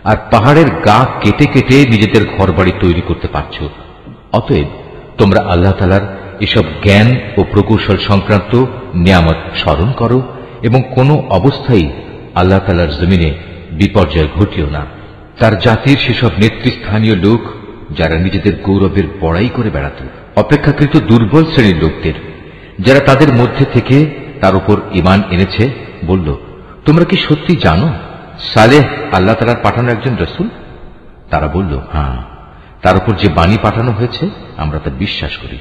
আর পাহাড়ের গা কেটে কেটে নিজেদের ঘরবাড়ি তৈরি করতে পারছ। অতএব তোমরা আল্লাহ তাআলার এসব জ্ঞান ও প্রকৌশল সংক্রান্ত নিয়ামত স্মরণ করো এবং কোনো অবস্থায় আল্লাহ তাআলার জমিনে বিপর্যয় ঘটিও না। তার জাতির সেসব নেতৃস্থানীয় লোক যারা নিজেদের গৌরবের বড়াই করে বেড়াত, অপেক্ষাকৃত দুর্বল শ্রেণীর লোকদের যারা তাদের মধ্যে থেকে তার উপর ঈমান এনেছে, বলল, তোমরা কি সত্যি জানো সালেহ আল্লাহ তাআলার পাঠানো একজন রাসূল? তারা বলল, হ্যাঁ, তার উপর যে বাণী পাঠানো হয়েছে আমরা তা বিশ্বাস করি।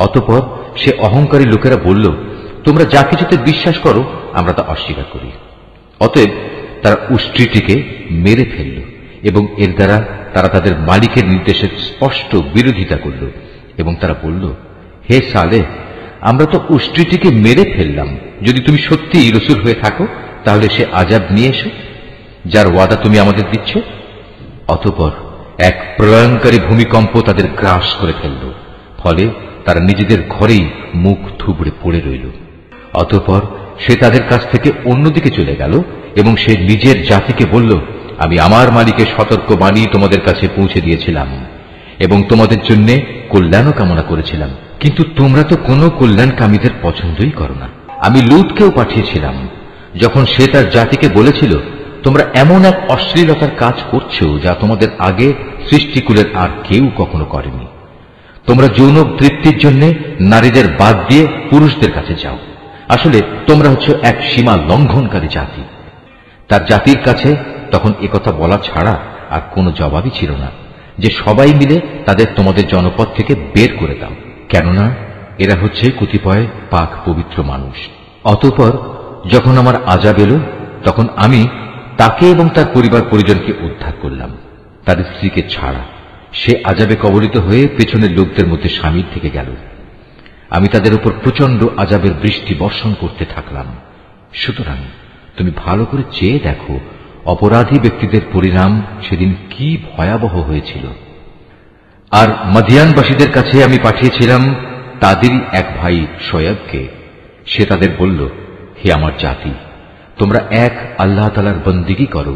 অতঃপর সে অহংকারী লোকেরা বলল, তোমরা যা কিছুতে বিশ্বাস করো আমরা তা অস্বীকার করি। অতএব তারা উষ্ট্রিটিকে মেরে ফেলল এবং এর দ্বারা তারা তাদের মালিকের নির্দেশের স্পষ্ট বিরোধিতা করল এবং তারা বলল, হে সালেহ, আমরা তো উষ্ট্রিটিকে মেরে ফেললাম, যদি তুমি সত্যিই রাসূল হয়ে থাকো তাহলে সে আযাব নিয়ে এসো যার ওয়াদা তুমি আমাদের দিচ্ছ। অতঃপর এক প্রলয়ঙ্কারী ভূমিকম্প তাদের গ্রাস করে ফেলল, ফলে তারা নিজেদের ঘরেই মুখ থুবড়ে পড়ে রইল। অতঃপর সে তাদের কাছ থেকে অন্যদিকে চলে গেল এবং সে নিজের জাতিকে বলল, আমি আমার মালিকের সতর্ক বাণী তোমাদের কাছে পৌঁছে দিয়েছিলাম এবং তোমাদের জন্য কল্যাণও কামনা করেছিলাম, কিন্তু তোমরা তো কোনো কল্যাণকামীদের পছন্দই করো না। আমি লূতকেও পাঠিয়েছিলাম যখন সে তার জাতিকে বলেছিল, তোমরা এমন এক অশ্লীলতার কাজ করছো যা তোমাদের আগে সৃষ্টিকুলের আর কেউ কখনো করেনি। তোমরা যৌন তৃপ্তির জন্য নারীদের বাদ দিয়ে পুরুষদের কাছে যাও। আসলে তোমরা হচ্ছে এক সীমা লঙ্ঘনকারী জাতি। তার জাতির কাছে তখন একথা বলা ছাড়া আর কোনো জবাবই ছিল না যে সবাই মিলে তাদের তোমাদের জনপদ থেকে বের করে দাও, কেননা এরা হচ্ছে কতিপয় পাক পবিত্র মানুষ। অতঃপর যখন আমার আযাব এলো তখন আমি তাকে এবং তার পরিবার পরিজনকে উদ্ধার করলাম, তার স্ত্রীকে ছাড়া। সে আযাবে কবলিত হয়ে পেছনের লোকদের মধ্যে শামিল থেকে গেল। আমি তাদের উপর প্রচন্ড আযাবের বৃষ্টি বর্ষণ করতে থাকলাম। সুতরাং তুমি ভালো করে চেয়ে দেখো অপরাধী ব্যক্তিদের পরিণাম সেদিন কি ভয়াবহ হয়েছিল। আর মদিয়ানবাসীদের কাছে আমি পাঠিয়েছিলাম তাদেরই এক ভাই শোয়েবকে। সে তাদের বলল, হে আমার জাতি, তোমরা এক আল্লাহ তাআলার বন্দেগী করো,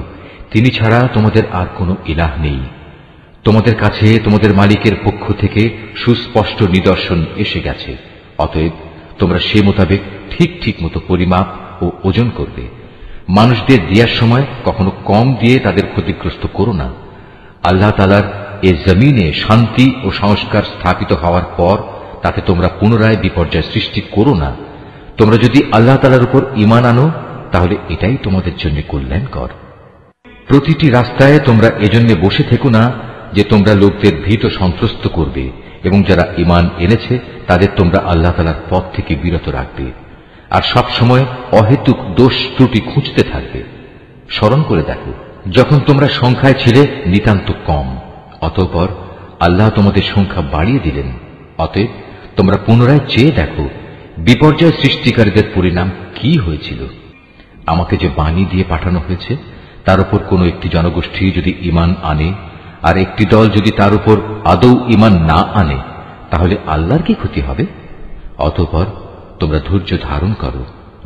তিনি ছাড়া তোমাদের আর কোনো ইলাহ নেই। তোমাদের কাছে তোমাদের মালিকের পক্ষ থেকে সুস্পষ্ট নিদর্শন এসে গেছে, অতএব তোমরা সে মোতাবেক ঠিক ঠিক মতো পরিমাপ ও ওজন করবে। মানুষদের দেওয়ার সময় কখনো কম দিয়ে তাদের ক্ষতিগ্রস্ত করো না। আল্লাহ তাআলার এ জমিনে শান্তি ও সংস্কার স্থাপিত হওয়ার পর তাতে তোমরা পুনরায় বিপর্যয় সৃষ্টি করো না। তোমরা যদি আল্লাহ তাআলার উপর ঈমান আনো তাহলে এটাই তোমাদের জন্য কল্যাণকর। প্রতিটি রাস্তায় তোমরা এজন্য বসে থেকো না যে তোমরা লোকদের ভীত সন্ত্রস্ত করবে, এবং যারা ঈমান এনেছে তাদের তোমরা আল্লাহ তাআলার পথ থেকে বিরত রাখবে, আর সব সময় অহেতুক দোষ ত্রুটি খুঁজতে থাকবে। স্মরণ করে দেখো, যখন তোমরা সংখ্যায় ছিলে নিতান্ত কম, অতঃপর আল্লাহ তোমাদের সংখ্যা বাড়িয়ে দিলেন। অতএব তোমরা পুনরায় চেয়ে দেখো বিপর্যয় সৃষ্টিকারীদের পরিণাম কি হয়েছিল। আমাকে যে বাণী দিয়ে পাঠানো হয়েছে তার উপর কোন একটি জনগোষ্ঠী যদি ঈমান আনে আর একটি দল যদি তার উপর আদৌ ঈমান না আনে, তাহলে আল্লাহর কি ক্ষতি হবে? অতঃপর তোমরা ধৈর্য ধারণ করো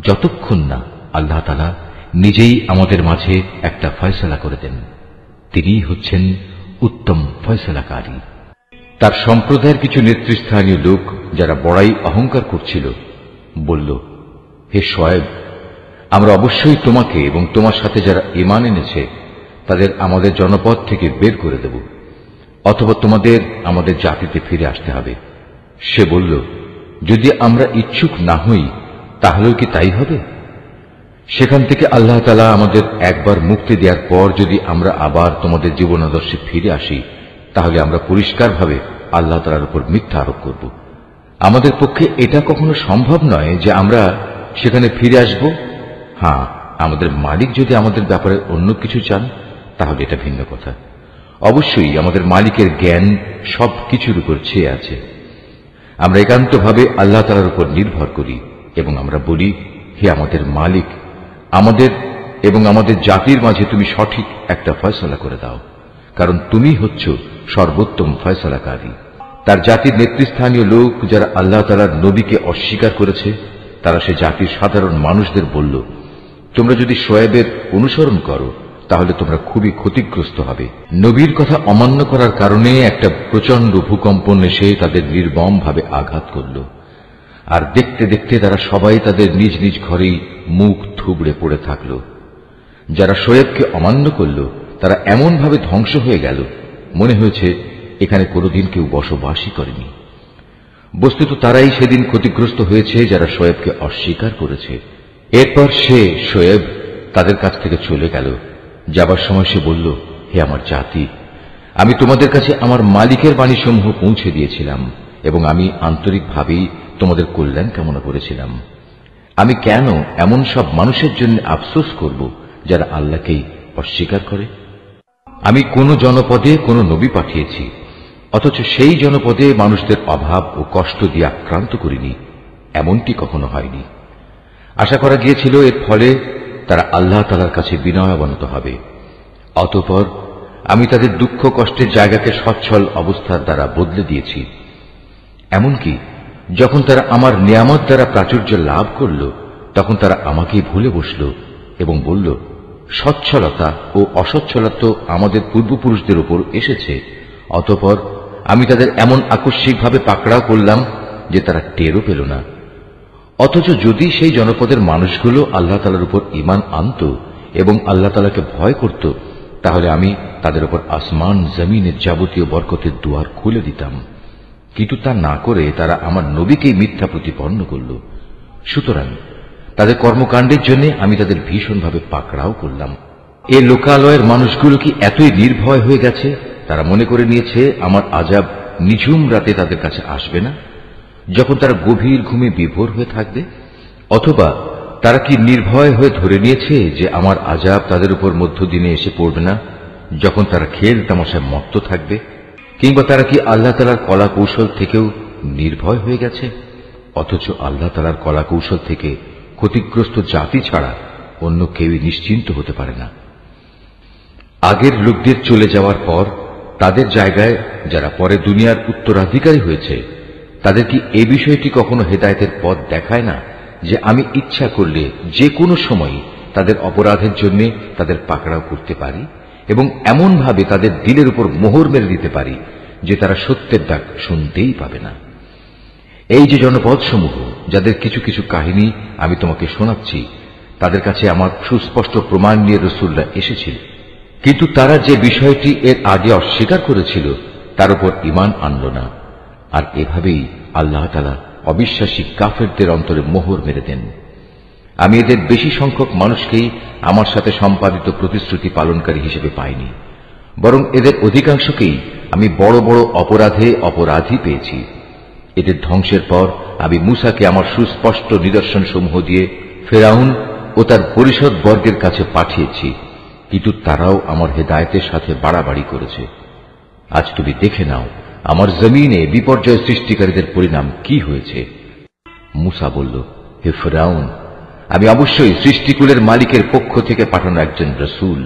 যতক্ষণ না আল্লাহ তাআলা নিজেই আমাদের মাঝে একটা ফয়সালা করে দেন। তিনিই হচ্ছেন উত্তম ফয়সালাকারী। তার সম্প্রদায়ের কিছু নেতৃস্থানীয় লোক যারা বড়াই অহংকার করছিল বলল, হে শোয়েব, আমরা অবশ্যই তোমাকে এবং তোমার সাথে যারা ঈমান এনেছে তাদের আমাদের জনপদ থেকে বের করে দেব, অথবা তোমাদের আমাদের জাতিতে ফিরে আসতে হবে। সে বলল, যদি আমরা ইচ্ছুক না হই তাহলেও কি তাই হবে? সেখান থেকে আল্লাহ তাআলা আমাদের একবার মুক্তি দেওয়ার পর যদি আমরা আবার তোমাদের জীবনাদর্শে ফিরে আসি, তাহলে আমরা পরিষ্কারভাবে আল্লাহ তাআলার উপর মিথ্যা আরোপ করব। আমাদের পক্ষে এটা কখনো সম্ভব নয় যে আমরা সেখানে ফিরে আসব। হ্যাঁ, আমাদের মালিক যদি আমাদের ব্যাপারে অন্য কিছু চান তাহলে এটা ভিন্ন কথা। অবশ্যই আমাদের মালিকের জ্ঞান সব কিছুর উপর ছেয়ে আছে। আমরা একান্তভাবে আল্লাহ তাআলার উপর নির্ভর করি এবং আমরা বলি, হে আমাদের মালিক, আমাদের এবং আমাদের জাতির মাঝে তুমি সঠিক একটা ফয়সালা করে দাও, কারণ তুমি হচ্ছ সর্বোত্তম ফয়সালাকারী। তার জাতির নেতৃস্থানীয় লোক যারা আল্লাহ তাআলার নবীকে অস্বীকার করেছে, তারা সে জাতির সাধারণ মানুষদের বলল, তোমরা যদি শোয়েবের অনুসরণ করো তাহলে তোমরা খুবই ক্ষতিগ্রস্ত হবে। নবীর কথা অমান্য করার কারণে একটা প্রচন্ড ভূকম্পন এসে তাদের নির্মম ভাবে আঘাত করল, আর দেখতে দেখতে তারা সবাই তাদের নিজ নিজ ঘরেই মুখ থুবড়ে পড়ে থাকল। যারা শোয়েবকে অমান্য করল তারা এমন ভাবে ধ্বংস হয়ে গেল, মনে হয়েছে এখানে কোনোদিন কেউ বসবাসই করেনি। বস্তুত তারাই সেদিন ক্ষতিগ্রস্ত হয়েছে যারা শোয়েবকে অস্বীকার করেছে। এরপর সে শোয়েব তাদের কাছ থেকে চলে গেল। যাবার সময় সে বলল, হে আমার জাতি, আমি তোমাদের কাছে আমার মালিকের বাণীসমূহ পৌঁছে দিয়েছিলাম এবং আমি আন্তরিকভাবেই তোমাদের কল্যাণ কামনা করেছিলাম। আমি কেন এমন সব মানুষের জন্য আফসোস করব যারা আল্লাহকেই অস্বীকার করে? আমি কোন জনপদে কোন নবী পাঠিয়েছি, অথচ সেই জনপদে মানুষদের অভাব ও কষ্ট দিয়ে আক্রান্ত করিনি, এমনটি কখনো হয়নি। আশা করা গিয়েছিল এর ফলে তারা আল্লাহ তাআলার কাছে বিনয়াবনত হবে। অতঃপর আমি তাদের দুঃখ কষ্টের জায়গাকে সচ্ছল অবস্থার দ্বারা বদলে দিয়েছি। এমনকি যখন তারা আমার নিয়ামত দ্বারা প্রাচুর্য লাভ করল, তখন তারা আমাকেই ভুলে বসল এবং বলল, সচ্ছলতা ও অসচ্ছলতা তো আমাদের পূর্বপুরুষদের উপর এসেছে। অতঃপর আমি তাদের এমন আকস্মিকভাবে পাকড়াও করলাম যে তারা টেরও পেল না। অথচ যদি সেই জনপদের মানুষগুলো আল্লাহ তাআলার উপর ঈমান আনত এবং আল্লাহ তাআলাকে ভয় করত, তাহলে আমি তাদের উপর আসমান জমিনের যাবতীয় বরকতের দুয়ার খুলে দিতাম। কিন্তু তা না করে তারা আমার নবীকেই মিথ্যা প্রতিপন্ন করল। সুতরাং তাদের কর্মকাণ্ডের জন্য আমি তাদের ভীষণভাবে পাকড়াও করলাম। এ লোকালয়ের মানুষগুলো কি এতই নির্ভয় হয়ে গেছে, তারা মনে করে নিয়েছে আমার আযাব নিঝুম রাতে তাদের কাছে আসবে না, যখন তারা গভীর ঘুমে বিভোর হয়ে থাকবে? অথবা তারা কি নির্ভয় হয়ে ধরে নিয়েছে যে আমার আযাব তাদের উপর মধ্যদিনে এসে পড়বে না, যখন তারা খেল তামাশায় মত্ত থাকবে? কিংবা তারা কি আল্লাহ তাআলার কলা কৌশল থেকেও নির্ভয় হয়ে গেছে? অথচ আল্লাহ তাআলার কলা কৌশল থেকে ক্ষতিগ্রস্ত জাতি ছাড়া অন্য কেউই নিশ্চিন্ত হতে পারে না। আগের লোকদের চলে যাওয়ার পর তাদের জায়গায় যারা পরে দুনিয়ার উত্তরাধিকারী হয়েছে, তাদের কি এ বিষয়টি কখনো হেদায়েতের পথ দেখায় না যে আমি ইচ্ছা করলে যে কোনো সময় তাদের অপরাধের জন্য তাদের পাকড়াও করতে পারি এবং এমন ভাবে তাদের দিলের উপর মোহর মেরে দিতে পারি যে তারা সত্যের ডাক শুনতেই পাবে না। এই যে জনপদসমূহ যাদের কিছু কিছু কাহিনী আমি তোমাকে শোনাচ্ছি, তাদের কাছে আমার সুস্পষ্ট প্রমাণ নিয়ে রাসূলরা এসেছিল, কিন্তু তারা যে বিষয়টি এর আগে অস্বীকার করেছিল তার উপর ঈমান আনল না। আর এভাবেই আল্লাহ তাআলা অবিশ্বাসী কাফেরদের অন্তরে মোহর মেরে দেন। আমি এদের বেশি সংখ্যক মানুষকেই আমার সাথে সম্পাদিত প্রতিশ্রুতি পালনকারী হিসেবে পাইনি, বরং এদের অধিকাংশকেই আমি বড় বড় অপরাধে অপরাধী পেয়েছি। এদের ধ্বংসের পর আমি মূসাকে আমার সুস্পষ্ট নিদর্শন সমূহ দিয়ে ফেরাউন ও তার পরিষদ বর্গের কাছে পাঠিয়েছি, কিন্তু তারাও আমার হেদায়েতের সাথে বাড়াবাড়ি করেছে। আজ তুমি দেখে নাও আমার জমিনে বিপর্যয় সৃষ্টিকারীদের পরিণাম কি হয়েছে। মূসা বলল, হে ফেরাউন, আমি অবশ্যই সৃষ্টিকুলের মালিকের পক্ষ থেকে পাঠানো একজন রাসূল।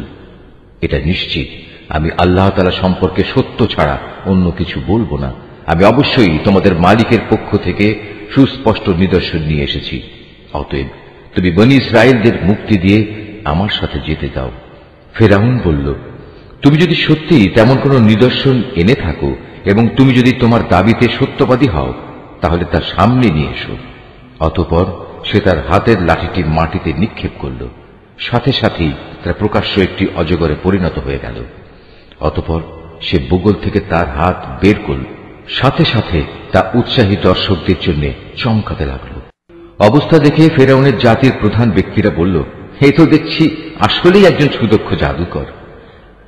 এটা নিশ্চিত আমি আল্লাহ তাআলা সম্পর্কে সত্য ছাড়া অন্য কিছু বলবো না। আমি অবশ্যই তোমাদের মালিকের পক্ষ থেকে সুস্পষ্ট নিদর্শন নিয়ে এসেছি। অতএব তুমি বনী ইসরায়েলদের মুক্তি দিয়ে আমার সাথে যেতে দাও। ফেরাউন বলল, তুমি যদি সত্যি তেমন কোন নিদর্শন এনে থাকো এবং তুমি যদি তোমার দাবিতে সত্যবাদী হও, তাহলে তার সামনে নিয়ে এসো। অতঃপর সে তার হাতের লাঠিটি মাটিতে নিক্ষেপ করল, সাথে সাথেই তার প্রকাশ্য একটি অজগরে পরিণত হয়ে গেল। অতঃপর সে বুগল থেকে তার হাত বের করল, সাথে সাথে তা উৎসাহী দর্শকদের জন্য চমকাতে লাগল। অবস্থা দেখে ফেরাউনের জাতির প্রধান ব্যক্তিরা বলল, হে তো দেখছি আসলেই একজন সুদক্ষ জাদুকর।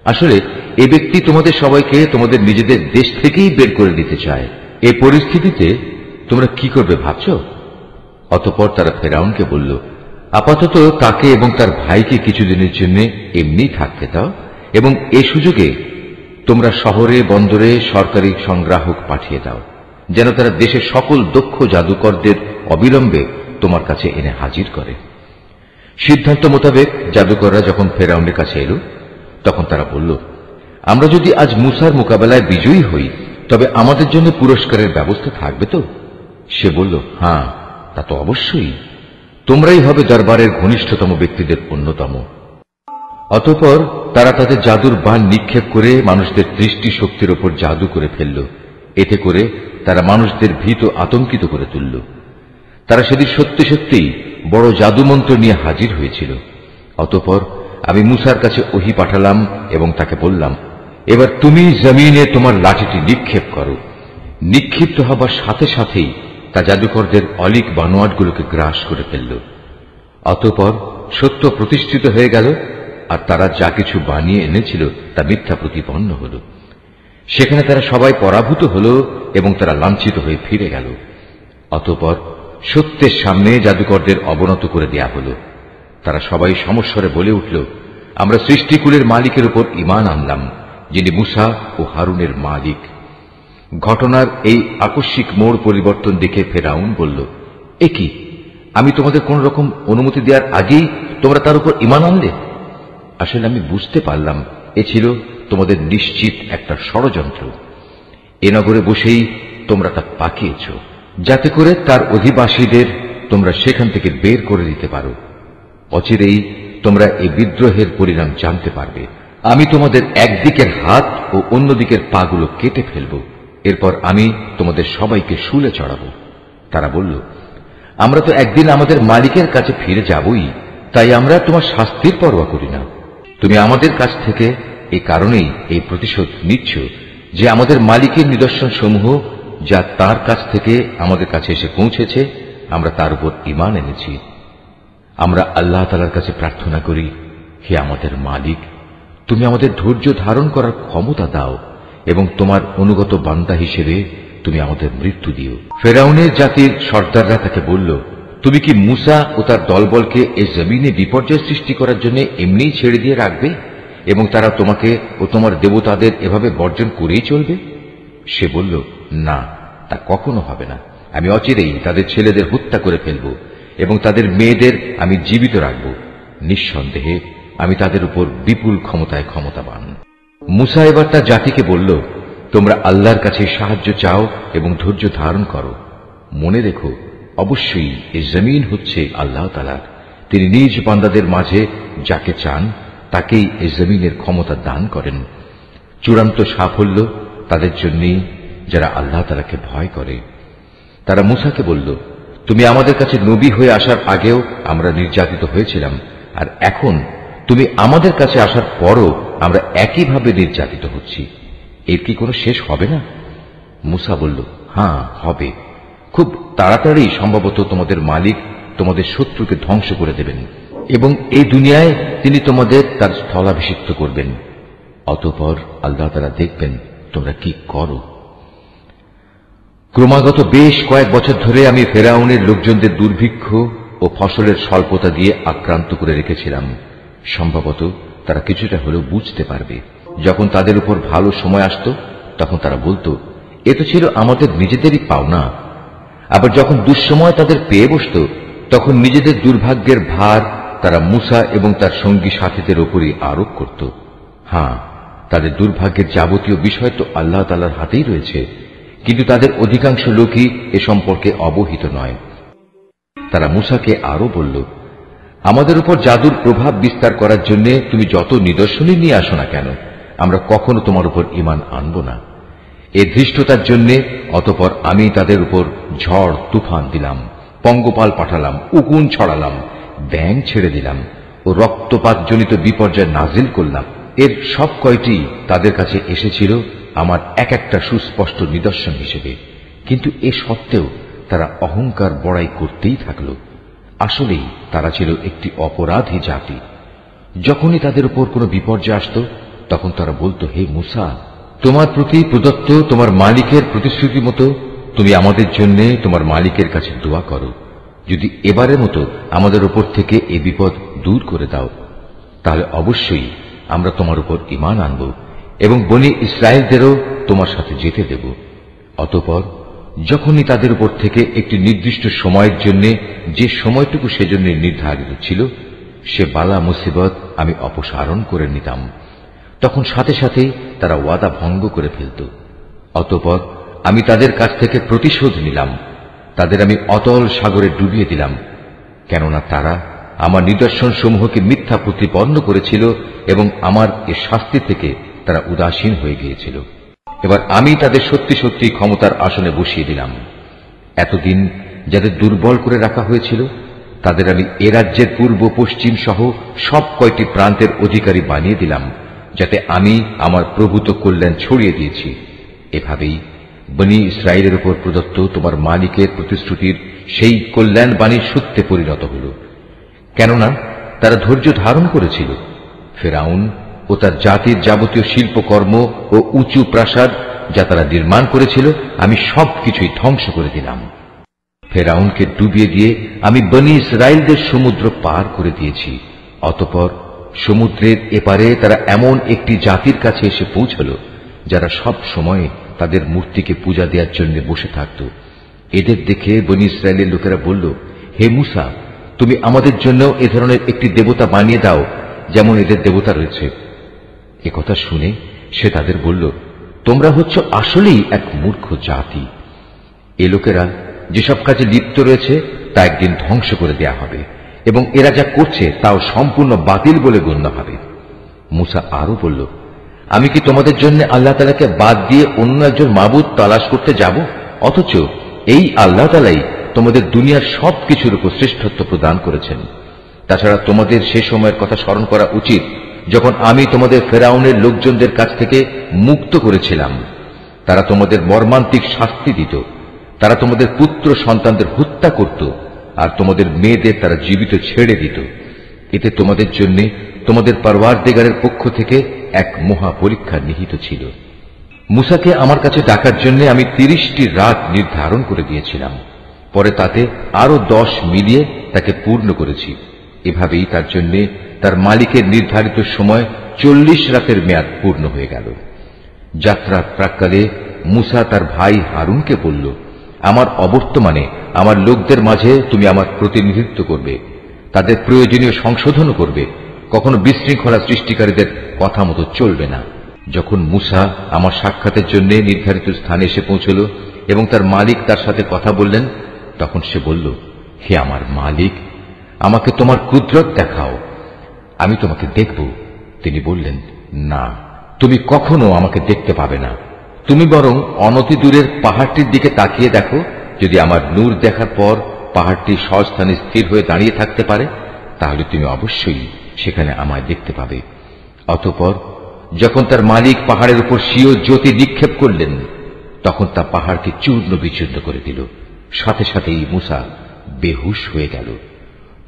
আসলে এ ব্যক্তি তোমাদের সবাইকে তোমাদের নিজেদের দেশ থেকেই বের করে দিতে চায়। এই পরিস্থিতিতে তোমরা কি করবে ভাবছ? অতঃপর তারা ফেরাউনকে বলল, আপাতত তাকে এবং তার ভাইকে কিছুদিনের জন্য এমনি থাকতে দাও এবং এ সুযোগে তোমরা শহরে বন্দরে সরকারি সংগ্রাহক পাঠিয়ে দাও, যেন তারা দেশের সকল দক্ষ জাদুকরদের অবিলম্বে তোমার কাছে এনে হাজির করে। সিদ্ধান্ত মোতাবেক জাদুকররা যখন ফেরাউনের কাছে এলো, তখন তারা বলল, আমরা যদি আজ মূসার মোকাবেলায় বিজয়ী হই, তবে আমাদের জন্য পুরস্কারের ব্যবস্থা থাকবে তো? সে বলল, হ্যাঁ, তা তো অবশ্যই। তোমরাই হবে দরবারের ঘনিষ্ঠতম ব্যক্তিদের অন্যতম। অতঃপর তারা তাদের জাদুর বাণ নিক্ষেপ করে মানুষদের দৃষ্টি শক্তির ওপর জাদু করে ফেলল। এতে করে তারা মানুষদের ভীত আতঙ্কিত করে তুলল। তারা সেদিন সত্যি সত্যিই বড় জাদুমন্ত্র নিয়ে হাজির হয়েছিল। অতঃপর আমি মূসার কাছে ওহী পাঠালাম এবং তাকে বললাম, এবার তুমি জমিনে তোমার লাঠিটি নিক্ষেপ করো। নিক্ষিপ্ত হবার সাথে সাথেই তা জাদুকরদের অলিক বানোয়াটগুলোকে গ্রাস করে ফেলল। অতঃপর সত্য প্রতিষ্ঠিত হয়ে গেল, আর তারা যা কিছু বানিয়ে এনেছিল তা মিথ্যা প্রতিপন্ন হল। সেখানে তারা সবাই পরাভূত হল এবং তারা লাঞ্ছিত হয়ে ফিরে গেল। অতঃপর সত্যের সামনে জাদুকরদের অবনত করে দেয়া হল। তারা সবাই সমস্বরে বলে উঠল, আমরা সৃষ্টিকুলের মালিকের উপর ঈমান আনলাম, যিনি মূসা ও হারুনের মালিক। ঘটনার এই আকস্মিক মোড় পরিবর্তন দেখে ফেরাউন বলল, এ কি, আমি তোমাদের কোন রকম অনুমতি দেওয়ার আগেই তোমরা তার উপর ঈমান আনলে? আসলে আমি বুঝতে পারলাম এ ছিল তোমাদের নিশ্চিত একটা ষড়যন্ত্র। এ নগরে বসেই তোমরা তা পাকিয়েছ, যাতে করে তার অধিবাসীদের তোমরা সেখান থেকে বের করে দিতে পারো। অচিরেই তোমরা এই বিদ্রোহের পরিণাম জানতে পারবে। আমি তোমাদের একদিকের হাত ও অন্যদিকের পাগুলো কেটে ফেলব, এরপর আমি তোমাদের সবাইকে শুলে চড়াবো। তারা বলল, আমরা তো একদিন আমাদের মালিকের কাছে ফিরে যাবই, তাই আমরা তোমার শাস্তির পরোয়া করি না। তুমি আমাদের কাছ থেকে এই কারণেই এই প্রতিশোধ নিচ্ছ যে আমাদের মালিকের নিদর্শন সমূহ যা তার কাছ থেকে আমাদের কাছে এসে পৌঁছেছে, আমরা তার উপর ঈমান এনেছি। আমরা আল্লাহ তাআলার কাছে প্রার্থনা করি, হে আমাদের মালিক, তুমি আমাদের ধৈর্য ধারণ করার ক্ষমতা দাও এবং তোমার অনুগত বান্দা হিসেবে তুমি আমাদের মৃত্যু দিও। ফেরাউনের জাতির সর্দাররা তাকে বলল, তুমি কি মূসা ও তার দলবলকে এই জমিনে বিপর্যয় সৃষ্টি করার জন্য এমনিই ছেড়ে দিয়ে রাখবে এবং তারা তোমাকে ও তোমার দেবতাদের এভাবে বর্জন করেই চলবে? সে বলল, না, তা কখনো হবে না। আমি অচিরেই তাদের ছেলেদের হত্যা করে ফেলব এবং তাদের মেয়েদের আমি জীবিত রাখব। নিঃসন্দেহে আমি তাদের উপর বিপুল ক্ষমতায় ক্ষমতাবান। মুসা এবার তার জাতিকে বলল, তোমরা আল্লাহর কাছে সাহায্য চাও এবং ধৈর্য ধারণ করো। মনে রেখো, অবশ্যই এই জমিন হচ্ছে আল্লাহ তাআলার। তিনি নিজ বান্দাদের মাঝে যাকে চান তাকেই এই জমিনের ক্ষমতা দান করেন। চূড়ান্ত সাফল্য তাদের জন্যই যারা আল্লাহ তাআলাকে ভয় করে। তারা মুসাকে বলল, তুমি আমাদের কাছে নবী হয়ে আসার আগেও আমরা নির্যাতিত হয়েছিলাম, আর এখন তুমি আমাদের কাছে আসার পরও আমরা একইভাবে নির্যাতিত হচ্ছি। এর কি কোনো শেষ হবে না? মুসা বলল, হ্যাঁ হবে। খুব তাড়াতাড়ি সম্ভবত তোমাদের মালিক তোমাদের শত্রুকে ধ্বংস করে দেবেন এবং এই দুনিয়ায় তিনি তোমাদের তার স্থলাভিষিক্ত করবেন। অতঃপর আল্লাহ তাআলা দেখবেন তোমরা কি করো। ক্রমাগত বেশ কয়েক বছর ধরে আমি ফেরাউনের লোকজনদের দুর্ভিক্ষ ও ফসলের স্বল্পতা দিয়ে আক্রান্ত করে রেখেছিলাম। সম্ভবত তারা কিছুটা হলেও বুঝতে পারবে। যখন তাদের উপর ভালো সময় আসত তখন তারা বলতো, এ তো ছিল আমাদের নিজেদেরই পাওনা। আবার যখন দুঃসময় তাদের পেয়ে বসত তখন নিজেদের দুর্ভাগ্যের ভার তারা মুসা এবং তার সঙ্গী সাথীদের উপরই আরোপ করত। হ্যাঁ, তাদের দুর্ভাগ্যের যাবতীয় বিষয় তো আল্লাহ তাআলার হাতেই রয়েছে, কিন্তু তাদের অধিকাংশ লোকই এ সম্পর্কে অবহিত নয়। তারা মুসাকে আরো বলল, আমাদের উপর জাদুর প্রভাব বিস্তার করার জন্য তুমি যত নিদর্শনই নিয়ে আসো না কেন, আমরা কখনো তোমার উপর ঈমান আনব না। এ ধৃষ্টতার জন্য অতঃপর আমি তাদের উপর ঝড় তুফান দিলাম, পঙ্গপাল পাঠালাম, উকুন ছড়ালাম, ব্যাঙ ছেড়ে দিলাম ও রক্তপাতজনিত বিপর্যয় নাজিল করলাম। এর সব কয়টি তাদের কাছে এসেছিল আমার এক একটা সুস্পষ্ট নিদর্শন হিসেবে, কিন্তু এ সত্ত্বেও তারা অহংকার বড়াই করতেই থাকল। আসলেই তারা ছিল একটি অপরাধী জাতি। যখনই তাদের উপর কোনো বিপর্যয় আসত তখন তারা বলতো, হে মুসা, তোমার প্রতি প্রদত্ত তোমার মালিকের প্রতিশ্রুতি মতো তুমি আমাদের জন্য তোমার মালিকের কাছে দোয়া করো। যদি এবারের মতো আমাদের উপর থেকে এই বিপদ দূর করে দাও, তাহলে অবশ্যই আমরা তোমার উপর ঈমান আনব এবং বনী ইসরায়েলদেরও তোমার সাথে যেতে দেব। অতঃপর যখনই তাদের উপর থেকে একটি নির্দিষ্ট সময়ের জন্য যে সময়টুকু সেজন্য নির্ধারিত ছিল সে বালা মুসিবত আমি অপসারণ করে নিতাম, তখন সাথে সাথেই তারা ওয়াদা ভঙ্গ করে ফেলত। অতঃপর আমি তাদের কাছ থেকে প্রতিশোধ নিলাম, তাদের আমি অতল সাগরে ডুবিয়ে দিলাম, কেননা তারা আমার নিদর্শন সমূহকে মিথ্যা প্রতিপন্ন করেছিল এবং আমার এ শাস্তি থেকে তারা উদাসীন হয়ে গিয়েছিল। এবার আমি তাদের সত্যি সত্যি ক্ষমতার আসনে বসিয়ে দিলাম। এতদিন যাদের দুর্বল করে রাখা হয়েছিল তাদের আমি এ রাজ্যের পূর্ব পশ্চিম সহ সব কয়টি প্রান্তের অধিকারী বানিয়ে দিলাম, যাতে আমি আমার প্রভূত কল্যাণ ছড়িয়ে দিয়েছি। এভাবেই বনী ইসরায়েলের উপর প্রদত্ত তোমার মালিকের প্রতিশ্রুতির সেই কল্যাণ বাণীর সত্যে পরিণত হল, কেননা তারা ধৈর্য ধারণ করেছিল। ফেরাউন ও তার জাতির যাবতীয় শিল্পকর্ম ও উঁচু প্রাসাদ যা তারা নির্মাণ করেছিল আমি সবকিছুই ধ্বংস করে দিলাম। ফেরাউনকে ডুবিয়ে দিয়ে আমি বনী ইসরায়েলদের সমুদ্র পার করে দিয়েছি। অতঃপর সমুদ্রের এপারে তারা এমন একটি জাতির কাছে এসে পৌঁছল যারা সব সময় তাদের মূর্তিকে পূজা দেওয়ার জন্য বসে থাকত। এদের দেখে বনী ইসরায়েলের লোকেরা বলল, হে মুসা, তুমি আমাদের জন্য এ ধরনের একটি দেবতা বানিয়ে দাও যেমন এদের দেবতা রয়েছে। একথা শুনে সে তাদের বলল, তোমরা হচ্ছ আসলেই এক মূর্খ জাতি। এ লোকেরা যেসব কাজে লিপ্ত রয়েছে তা একদিন ধ্বংস করে দেয়া হবে এবং এরা যা করছে তাও সম্পূর্ণ বাতিল বলে গণ্য হবে। মুসা আরো বলল, আমি কি তোমাদের জন্য আল্লাহ তাআলাকে বাদ দিয়ে অন্য একজন মাবুদ তালাশ করতে যাব? অথচ এই আল্লাহ তাআলাই তোমাদের দুনিয়ার সবকিছুর উপর শ্রেষ্ঠত্ব প্রদান করেছেন। তাছাড়া তোমাদের সে সময়ের কথা স্মরণ করা উচিত যখন আমি তোমাদের ফেরাউনের লোকজনদের কাছ থেকে মুক্ত করেছিলাম। তারা তোমাদের মর্মান্তিক শাস্তি দিত, তারা তোমাদের পুত্র সন্তানদের হত্যা করত আর তোমাদের মেয়েদের তারা জীবিত ছেড়ে দিত। এতে তোমাদের জন্য তোমাদের পরওয়ারদিগারের পক্ষ থেকে এক মহা পরীক্ষা নিহিত ছিল। মুসাকে আমার কাছে ডাকার জন্য আমি 30টি রাত নির্ধারণ করে দিয়েছিলাম, পরে তাতে আরো 10 মিলিয়ে তাকে পূর্ণ করেছি। এভাবেই তার জন্য তার মালিকের নির্ধারিত সময় 40 রাতের মেয়াদ পূর্ণ হয়ে গেল। যাত্রার প্রাক্কালে মুসা তার ভাই হারুনকে বলল, আমার অবর্তমানে আমার লোকদের মাঝে তুমি আমার প্রতিনিধিত্ব করবে, তাদের প্রয়োজনীয় সংশোধনও করবে, কখনো বিশৃঙ্খলা সৃষ্টিকারীদের কথা মতো চলবে না। যখন মূসা আমার সাক্ষাতের জন্য নির্ধারিত স্থানে এসে পৌঁছল এবং তার মালিক তার সাথে কথা বললেন, তখন সে বলল, হে আমার মালিক, আমাকে তোমার কুদরত দেখাও, আমি তোমাকে দেখব। তিনি বললেন, না, তুমি কখনো আমাকে দেখতে পাবে না। তুমি বরং অনতি দূরের পাহাড়টির দিকে তাকিয়ে দেখো, যদি আমার নূর দেখার পর পাহাড়টি স্বস্থানে স্থির হয়ে দাঁড়িয়ে থাকতে পারে, তাহলে তুমি অবশ্যই সেখানে আমায় দেখতে পাবে। অতঃপর যখন তার মালিক পাহাড়ের উপর স্বীয় জ্যোতি নিক্ষেপ করলেন, তখন তা পাহাড়কে চূর্ণ বিচূর্ণ করে দিল। সাথে সাথেই মূসা বেহুশ হয়ে গেল।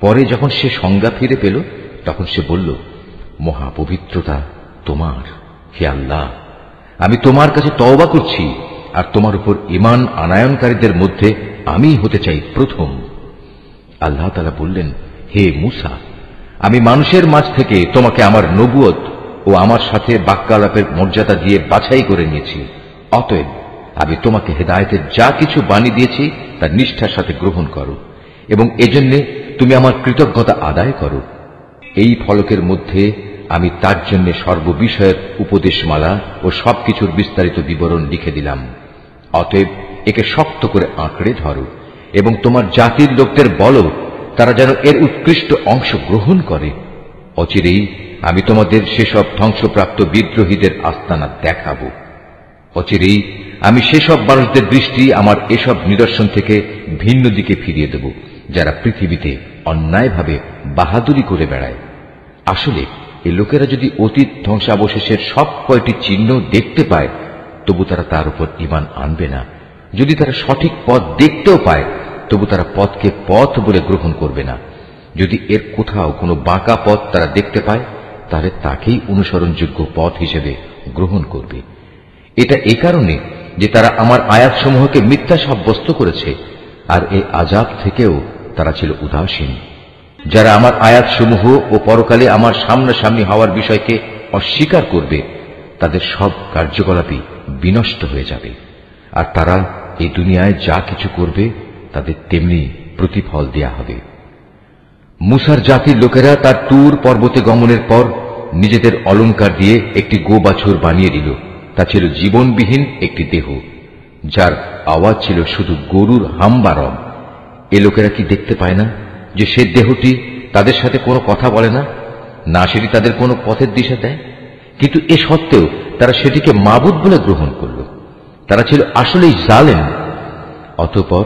পরে যখন সে সংজ্ঞা ফিরে পেল, তখন সে বলল, মহাপবিত্রতা তোমার, হে আল্লাহ, আমি তোমার কাছে তওবা করছি, আর তোমার উপর ঈমান আনায়নকারীদের মধ্যে আমি হতে চাই প্রথম। আল্লাহ তাআলা বললেন, হে মূসা, আমি মানুষের মাঝ থেকে তোমাকে আমার নবুয়ত ও আমার সাথে বাক্যালাপের মর্যাদা দিয়ে বাছাই করে নিয়েছি। অতএব আমি তোমাকে হেদায়েতের যা কিছু বাণী দিয়েছি তা নিষ্ঠার সাথে গ্রহণ করো এবং এজন্য তুমি আমার কৃতজ্ঞতা আদায় করো। এই ফলকের মধ্যে আমি তার জন্য সর্ববিষয়ের উপদেশমালা ও সবকিছুর বিস্তারিত বিবরণ লিখে দিলাম। অতএব একে শক্ত করে আঁকড়ে ধরো এবং তোমার জাতির লোকদের বলো, তারা যেন এর উৎকৃষ্ট অংশ গ্রহণ করে। অচিরেই আমি তোমাদের সেসব ধ্বংসপ্রাপ্ত বিদ্রোহীদের আস্তানা দেখাবো। অচিরেই আমি সেসব মানুষদের দৃষ্টি আমার এসব নিদর্শন থেকে ভিন্ন দিকে ফিরিয়ে দেব, যারা পৃথিবীতে অন্যায়ভাবে বাহাদুরি করে বেড়ায়। আসলে এই লোকেরা যদি অতীত ধ্বংসাবশেষের সব কয়টি চিহ্ন দেখতে পায়, তবু তারা তার উপর ঈমান আনবে না। যদি তারা সঠিক পথ দেখতেও পায়, তবু তারা পথকে পথ বলে গ্রহণ করবে না। যদি এর কোথাও কোনো বাঁকা পথ তারা দেখতে পায়, তাহলে তাকেই অনুসরণযোগ্য পথ হিসেবে গ্রহণ করবে। এটা এ কারণে যে তারা আমার আয়াতসমূহকে মিথ্যা সাব্যস্ত করেছে, আর এই আযাব থেকেও তারা ছিল উদাসীন। যারা আমার আয়াতসমূহ ও পরকালে আমার সামনাসামনি হওয়ার বিষয়কে অস্বীকার করবে, তাদের সব কার্যকলাপই বিনষ্ট হয়ে যাবে, আর তারা এই দুনিয়ায় যা কিছু করবে তাদের তেমনি প্রতিফল দেয়া হবে। মূসার জাতির লোকেরা তার তুর পর্বতে গমনের পর নিজেদের অলংকার দিয়ে একটি গোবাছুর বানিয়ে দিল। তা ছিল জীবনবিহীন একটি দেহ, যার আওয়াজ ছিল শুধু গরুর হাম্বারম। এ লোকেরা কি দেখতে পায় না যে সে দেহটি তাদের সাথে কোনো কথা বলে না, না সেটি তাদের কোনো পথের দিশা দেয়? কিন্তু এ সত্ত্বেও তারা সেটিকে মাবুদ বলে গ্রহণ করল। তারা ছিল আসলেই জালেম। অতঃপর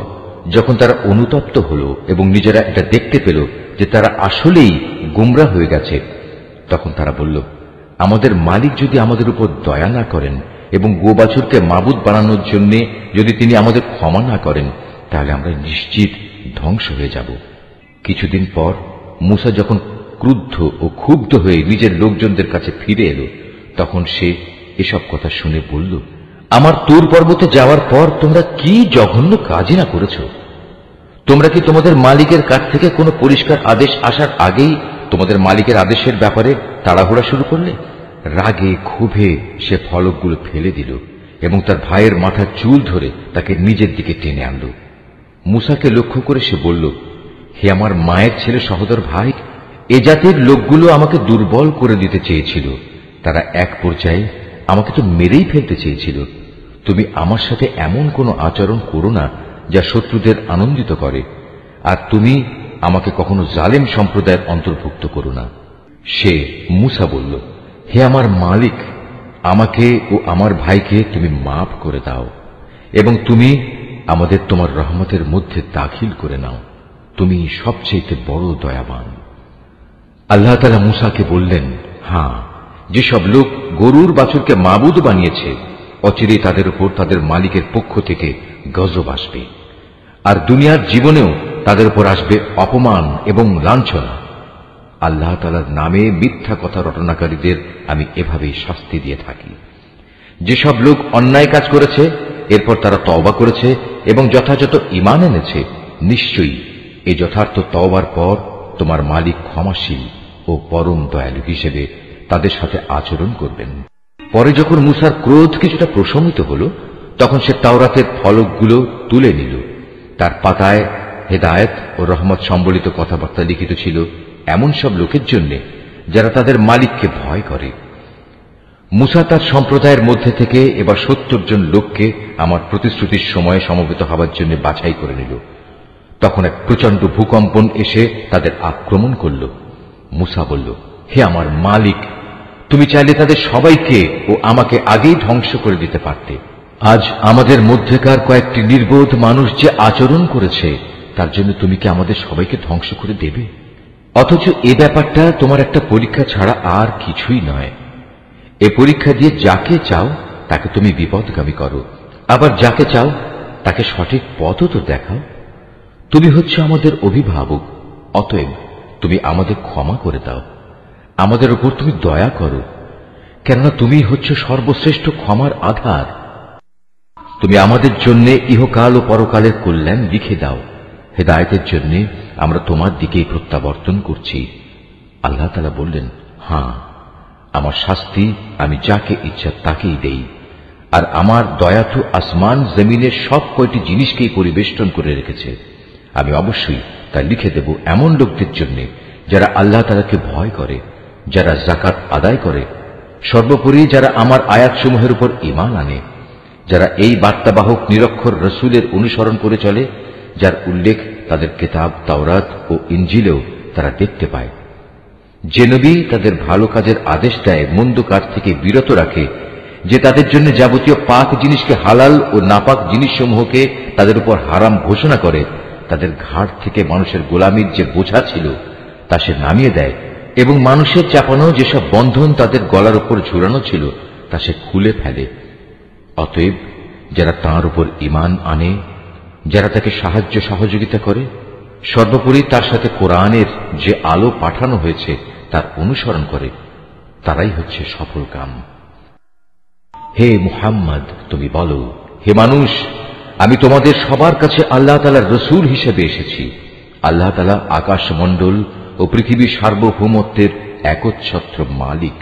যখন তারা অনুতপ্ত হল এবং নিজেরা এটা দেখতে পেল যে তারা আসলেই গুমরা হয়ে গেছে, তখন তারা বলল, আমাদের মালিক যদি আমাদের উপর দয়া না করেন এবং গোবাছুরকে মাবুদ বানানোর জন্য যদি তিনি আমাদের ক্ষমা না করেন, তাহলে আমরা নিশ্চিত ধ্বংস হয়ে যাব। কিছুদিন পর মূসা যখন ক্রুদ্ধ ও ক্ষুব্ধ হয়ে নিজের লোকজনদের কাছে ফিরে এলো, তখন সে এসব কথা শুনে বলল, আমার তুর পর্বতে যাওয়ার পর তোমরা কি জঘন্য কাজই না করেছ? তোমরা কি তোমাদের মালিকের কাছ থেকে কোনো পরিষ্কার আদেশ আসার আগেই তোমাদের মালিকের আদেশের ব্যাপারে তাড়াহুড়া শুরু করলে? রাগে ক্ষোভে সে ফলকগুলো ফেলে দিল এবং তার ভাইয়ের মাথার চুল ধরে তাকে নিজের দিকে টেনে আনল। মূসাকে লক্ষ্য করে সে বলল, হে আমার মায়ের ছেলে সহোদর ভাই, এ জাতির লোকগুলো আমাকে দুর্বল করে দিতে চেয়েছিল। তারা এক পর্যায়ে আমাকে তো মেরেই ফেলতে চেয়েছিল। তুমি আমার সাথে এমন কোনো আচরণ করো না যা শত্রুদের আনন্দিত করে, আর তুমি আমাকে কখনো জালেম সম্প্রদায়ের অন্তর্ভুক্ত করো না। সে মূসা বলল, হে আমার মালিক, আমাকে ও আমার ভাইকে তুমি মাফ করে দাও এবং তুমি আমাদের তোমার রহমতের মধ্যে দাখিল করে নাও। তুমি সবচেয়ে বড় দয়াবান। আল্লাহ তাআলা মূসাকে বললেন, হ্যাঁ, যেসব লোক গরুর বাছুরকে মাবুদ বানিয়েছে, অচিরেই তাদের উপর তাদের মালিকের পক্ষ থেকে গজব আসবে, আর দুনিয়ার জীবনেও তাদের উপর আসবে অপমান এবং লাঞ্ছনা। আল্লাহ তাআলার নামে মিথ্যা কথা রটনাকারীদের আমি এভাবেই শাস্তি দিয়ে থাকি। যেসব লোক অন্যায় কাজ করেছে, এরপর তারা তওবা করেছে এবং যথাযথ ঈমান এনেছে, নিশ্চয়ই এই যথার্থ তওবার পর তোমার মালিক ক্ষমাশীল ও পরম দয়ালু হিসেবে তাদের সাথে আচরণ করবেন। পরে যখন মূসার ক্রোধ কিছুটা প্রশমিত হল, তখন সে তাওরাতের ফলকগুলো তুলে নিল। তার পাতায় হেদায়েত ও রহমত সম্বলিত কথাবার্তা লিখিত ছিল এমন সব লোকের জন্য যারা তাদের মালিককে ভয় করে। মুসা তার সম্প্রদায়ের মধ্যে থেকে এবার ৭০ জন লোককে আমার প্রতিশ্রুতির সময়ে সমবেত হওয়ার জন্য বাছাই করে নিল। তখন এক প্রচন্ড ভূকম্পন এসে তাদের আক্রমণ করল। মুসা বলল, হে আমার মালিক, তুমি চাইলে তাদের সবাইকে ও আমাকে আগেই ধ্বংস করে দিতে পারতে। আজ আমাদের মধ্যেকার কয়েকটি নির্বোধ মানুষ যে আচরণ করেছে তার জন্য তুমি কি আমাদের সবাইকে ধ্বংস করে দেবে? অথচ এ ব্যাপারটা তোমার একটা পরীক্ষা ছাড়া আর কিছুই নয়। এ পরীক্ষা দিয়ে যাকে চাও তাকে তুমি বিপদগামী করো, আবার যাকে চাও তাকে সঠিক পথও তো দেখাও। তুমি হচ্ছে আমাদের অভিভাবক, অতএব তুমি আমাদের ক্ষমা করে দাও, আমাদের উপর তুমি দয়া করো, কেননা তুমি হচ্ছে সর্বশ্রেষ্ঠ ক্ষমার আধার। তুমি আমাদের জন্য ইহকাল ও পরকালের কল্যাণ লিখে দাও। হেদায়েতের জন্য আমরা তোমার দিকেই প্রত্যাবর্তন করছি। আল্লাহ তাআলা বললেন, হ্যাঁ, আমার শাস্তি আমি যাকে ইচ্ছা তাকেই দেই, আর আমার দয়া তো আসমান জমিনের সব কয়টি জিনিসকেই পরিবেষ্টন করে রেখেছে। আমি অবশ্যই তা লিখে দেব এমন লোকদের জন্য যারা আল্লাহ তাআলাকে ভয় করে, যারা যাকাত আদায় করে, সর্বোপরি যারা আমার আয়াতসমূহের উপর ঈমান আনে, যারা এই বার্তাবাহক নিরক্ষর রসুলের অনুসরণ করে চলে, যার উল্লেখ তাদের কিতাব তাওরাত ও ইনজিলেও তারা দেখতে পায়। যে নবী তাদের ভালো কাজের আদেশ দেয়, মন্দ কাজ থেকে বিরত রাখে, যে তাদের জন্য যাবতীয় পাক জিনিসকে হালাল ও নাপাক জিনিসসমূহকে তাদের উপর হারাম ঘোষণা করে, তাদের ঘাড় থেকে মানুষের গোলামির যে বোঝা ছিল তা সে নামিয়ে দেয়, এবং মানুষের চাপানো যেসব বন্ধন তাদের গলার উপর ঝুলানো ছিল তা সে খুলে ফেলে। অতএব যারা তাঁর উপর ঈমান আনে, যারা তাকে সাহায্য সহযোগিতা করে, সর্বোপরি তার সাথে কোরআনের যে আলো পাঠানো হয়েছে তার অনুসরণ করে, তারাই হচ্ছে সফলকাম। হে মুহাম্মদ, তুমি বলো, হে মানুষ, আমি তোমাদের সবার কাছে আল্লাহ তাআলার রসূল হিসেবে এসেছি। আল্লাহ তাআলা আকাশমণ্ডল ও পৃথিবীর সার্বভৌমত্বের একচ্ছত্র মালিক।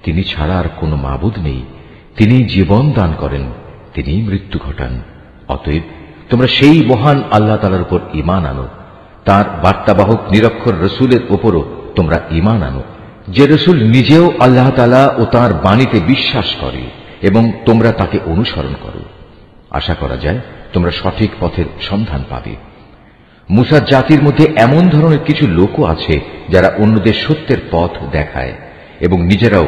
তিনি ছাড়া আর কোনো মাবুদ নেই। তিনি জীবন দান করেন, তিনি মৃত্যু ঘটান। অতএব তোমরা সেই মহান আল্লাহ তাআলার উপর ঈমান আনো, তার বার্তাবাহক নিরক্ষর রসুলের উপরও তোমরা ঈমান আনো, যে রসুল নিজেও আল্লাহ তাআলা ও তাঁর বাণীতে বিশ্বাস করে, এবং তোমরা তাকে অনুসরণ করো। আশা করা যায় তোমরা সঠিক পথের সন্ধান পাবে। মুসার জাতির মধ্যে এমন ধরনের কিছু লোকও আছে যারা অন্যদের সত্যের পথ দেখায় এবং নিজেরাও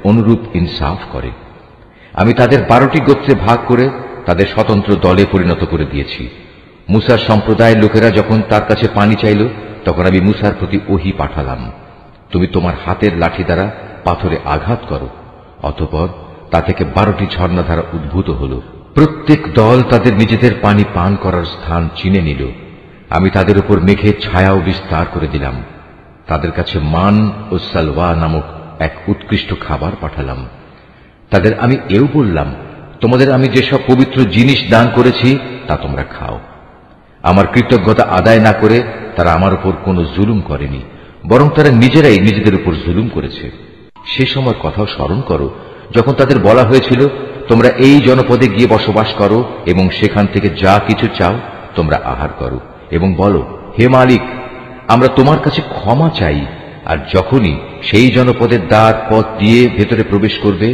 অনুরূপ ইনসাফ করে। আমি তাদের 12টি গোত্রে ভাগ করে তাদের স্বতন্ত্র দলে পরিণত করে দিয়েছি। মুসার সম্প্রদায়ের লোকেরা যখন তার কাছে পানি চাইল, তখন আমি মুসার প্রতি ওহী পাঠালাম, তুমি তোমার হাতের লাঠি দ্বারা পাথরে আঘাত করো। অতঃপর তা থেকে 12টি ঝর্ণাধারা উদ্ভূত হল। প্রত্যেক দল তাদের নিজেদের পানি পান করার স্থান চিনে নিল। আমি তাদের উপর মেঘের ছায়াও বিস্তার করে দিলাম। তাদের কাছে মান ও সালওয়া নামক এক উৎকৃষ্ট খাবার পাঠালাম। তাদের আমি এও বললাম, তোমাদের আমি যেসব পবিত্র জিনিস দান করেছি তা তোমরা খাও। আমার কৃতজ্ঞতা আদায় না করে তারা আমার উপর কোনো জুলুম করেনি, বরং তারা নিজেরাই নিজেদের উপর জুলুম করেছে। সে সময় কথাও স্মরণ করো যখন তাদের বলা হয়েছিল, তোমরা এই জনপদে গিয়ে বসবাস করো এবং সেখান থেকে যা কিছু চাও তোমরা আহার করো, এবং বলো, হে মালিক, আমরা তোমার কাছে ক্ষমা চাই। আর যখনই সেই জনপদের দ্বার পথ দিয়ে ভেতরে প্রবেশ করবে,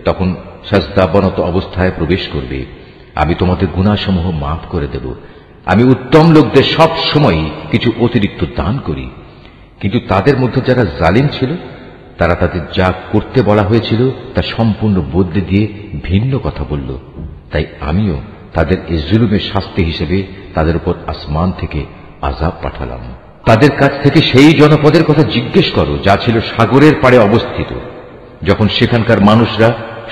তখন সাজদাবনত অবস্থায় প্রবেশ করবে। আমি তোমাদের গুনাহসমূহ মাফ করে দেব। আমি উত্তম লোকদের সব সময় কিছু অতিরিক্ত দান করি। কিন্তু তাদের মধ্যে যারা জালিম ছিল, তারা তাদের যা করতে বলা হয়েছিল তা সম্পূর্ণ বদলে দিয়ে ভিন্ন কথা বলল। তাই আমিও তাদের এই জুলুমের শাস্তি হিসেবে তাদের উপর আসমান থেকে আযাব পাঠালাম। তাদের কাছ থেকে সেই জনপদের কথা জিজ্ঞেস করো যা ছিল সাগরের পাড়ে অবস্থিত, যখন সেখানকার মানুষরা